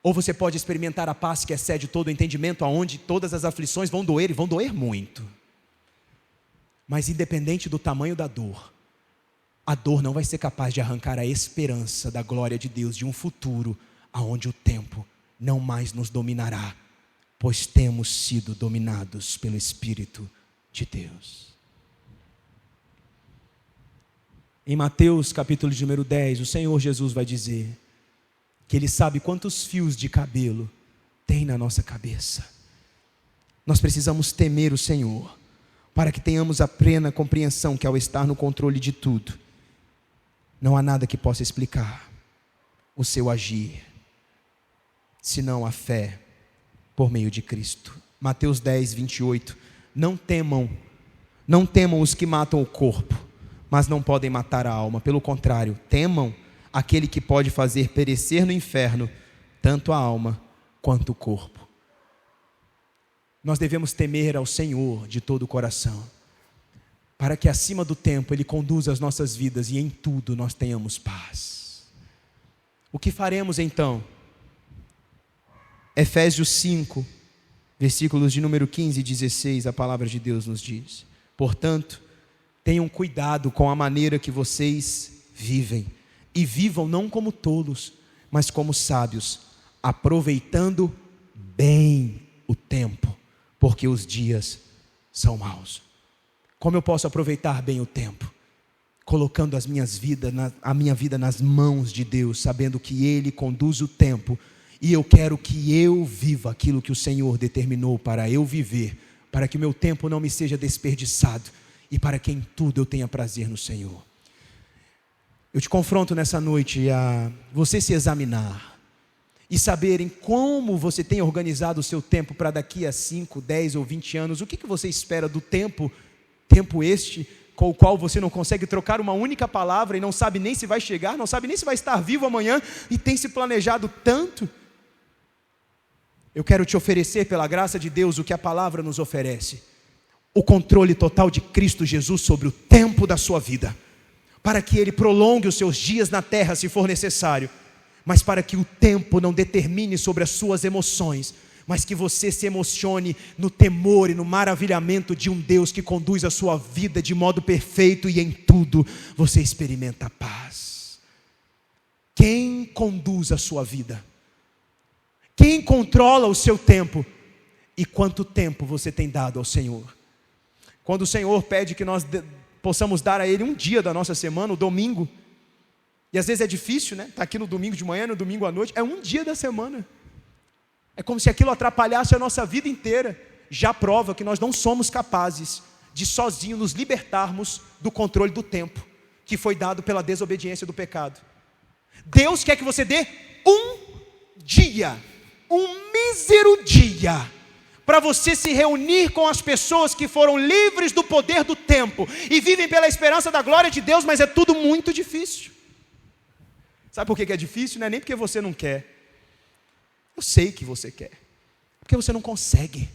Ou você pode experimentar a paz que excede todo o entendimento, aonde todas as aflições vão doer e vão doer muito. Mas independente do tamanho da dor, a dor não vai ser capaz de arrancar a esperança da glória de Deus, de um futuro aonde o tempo não mais nos dominará, pois temos sido dominados pelo Espírito de Deus. Em Mateus capítulo de número 10, o Senhor Jesus vai dizer que Ele sabe quantos fios de cabelo tem na nossa cabeça. Nós precisamos temer o Senhor, para que tenhamos a plena compreensão que ao estar no controle de tudo, não há nada que possa explicar o seu agir, senão a fé por meio de Cristo. Mateus 10, 28. Não temam os que matam o corpo, mas não podem matar a alma. Pelo contrário, temam aquele que pode fazer perecer no inferno tanto a alma quanto o corpo. Nós devemos temer ao Senhor de todo o coração, para que acima do tempo Ele conduza as nossas vidas e em tudo nós tenhamos paz. O que faremos então? Efésios 5, versículos de número 15 e 16, a palavra de Deus nos diz: portanto, tenham cuidado com a maneira que vocês vivem, e vivam não como tolos, mas como sábios, aproveitando bem o tempo, porque os dias são maus. Como eu posso aproveitar bem o tempo? Colocando a minha vida nas mãos de Deus, sabendo que Ele conduz o tempo, e eu quero que eu viva aquilo que o Senhor determinou para eu viver, para que o meu tempo não me seja desperdiçado, e para que em tudo eu tenha prazer no Senhor. Eu te confronto nessa noite a você se examinar e saber em como você tem organizado o seu tempo para daqui a 5, 10 ou 20 anos. O que você espera do tempo este com o qual você não consegue trocar uma única palavra e não sabe nem se vai chegar, não sabe nem se vai estar vivo amanhã e tem se planejado tanto? Eu quero te oferecer pela graça de Deus o que a palavra nos oferece: o controle total de Cristo Jesus sobre o tempo da sua vida, para que Ele prolongue os seus dias na terra se for necessário, mas para que o tempo não determine sobre as suas emoções, mas que você se emocione no temor e no maravilhamento de um Deus que conduz a sua vida de modo perfeito e em tudo você experimenta a paz. Quem conduz a sua vida? Quem controla o seu tempo? E quanto tempo você tem dado ao Senhor? Quando o Senhor pede que nós possamos dar a Ele um dia da nossa semana, o domingo, e às vezes é difícil, né? Está aqui no domingo de manhã, no domingo à noite, é um dia da semana. É como se aquilo atrapalhasse a nossa vida inteira. Já prova que nós não somos capazes de sozinhos nos libertarmos do controle do tempo que foi dado pela desobediência do pecado. Deus quer que você dê um dia, um mísero dia, para você se reunir com as pessoas que foram livres do poder do tempo e vivem pela esperança da glória de Deus, mas é tudo muito difícil. Sabe por que é difícil? Não é nem porque você não quer. Eu sei que você quer. Porque você não consegue.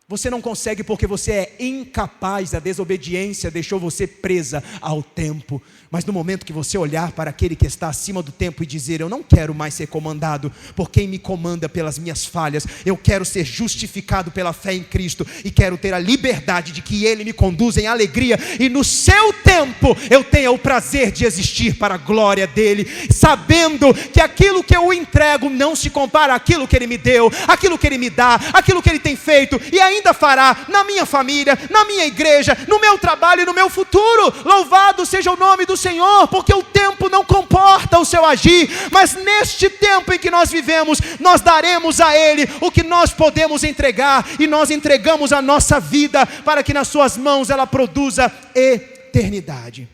Você não consegue porque você é incapaz, a desobediência deixou você presa ao tempo. Mas no momento que você olhar para aquele que está acima do tempo e dizer: eu não quero mais ser comandado por quem me comanda pelas minhas falhas, eu quero ser justificado pela fé em Cristo e quero ter a liberdade de que Ele me conduza em alegria e no seu tempo eu tenha o prazer de existir para a glória dEle, sabendo que aquilo que eu entrego não se compara àquilo que Ele me deu, aquilo que Ele me dá, aquilo que Ele tem feito e ainda fará na minha família, na minha igreja, no meu trabalho e no meu futuro. Louvado seja o nome do Senhor, porque o tempo não comporta o seu agir, mas neste tempo em que nós vivemos, nós daremos a Ele o que nós podemos entregar, e nós entregamos a nossa vida para que nas suas mãos ela produza eternidade.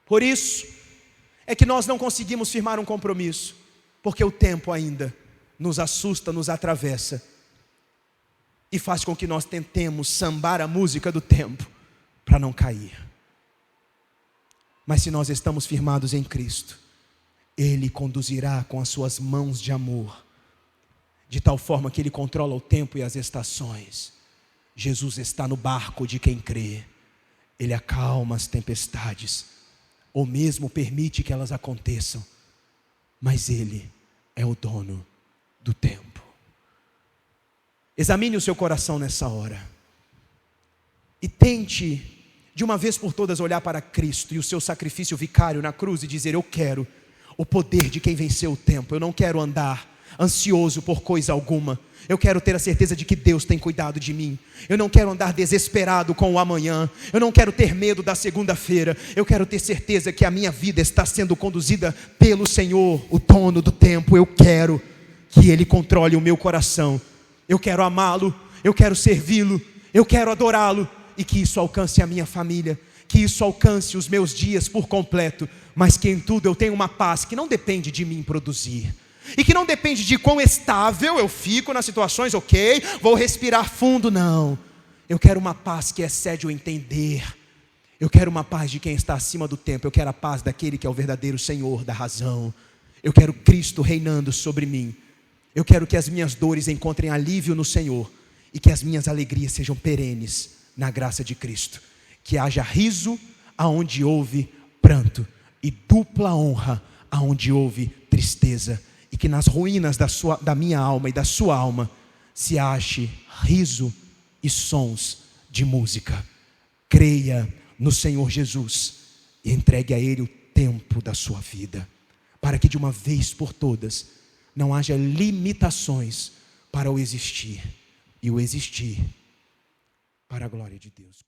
Por isso é que nós não conseguimos firmar um compromisso, porque o tempo ainda nos assusta, nos atravessa e faz com que nós tentemos sambar a música do tempo para não cair. Mas se nós estamos firmados em Cristo, Ele conduzirá com as suas mãos de amor, de tal forma que Ele controla o tempo e as estações. Jesus está no barco de quem crê. Ele acalma as tempestades, ou mesmo permite que elas aconteçam, mas Ele é o dono do tempo. Examine o seu coração nessa hora e tente de uma vez por todas olhar para Cristo e o seu sacrifício vicário na cruz e dizer: eu quero o poder de quem venceu o tempo. Eu não quero andar ansioso por coisa alguma. Eu quero ter a certeza de que Deus tem cuidado de mim. Eu não quero andar desesperado com o amanhã. Eu não quero ter medo da segunda-feira. Eu quero ter certeza que a minha vida está sendo conduzida pelo Senhor, o dono do tempo. Eu quero que Ele controle o meu coração. Eu quero amá-lo, eu quero servi-lo, eu quero adorá-lo, e que isso alcance a minha família, que isso alcance os meus dias por completo, mas que em tudo eu tenha uma paz que não depende de mim produzir, e que não depende de quão estável eu fico nas situações, ok, vou respirar fundo, não. Eu quero uma paz que excede o entender. Eu quero uma paz de quem está acima do tempo. Eu quero a paz daquele que é o verdadeiro Senhor da razão. Eu quero Cristo reinando sobre mim. Eu quero que as minhas dores encontrem alívio no Senhor e que as minhas alegrias sejam perenes na graça de Cristo. Que haja riso aonde houve pranto e dupla honra aonde houve tristeza. E que nas ruínas da minha alma e da sua alma se ache riso e sons de música. Creia no Senhor Jesus e entregue a Ele o tempo da sua vida, para que de uma vez por todas não haja limitações para o existir, e o existir para a glória de Deus.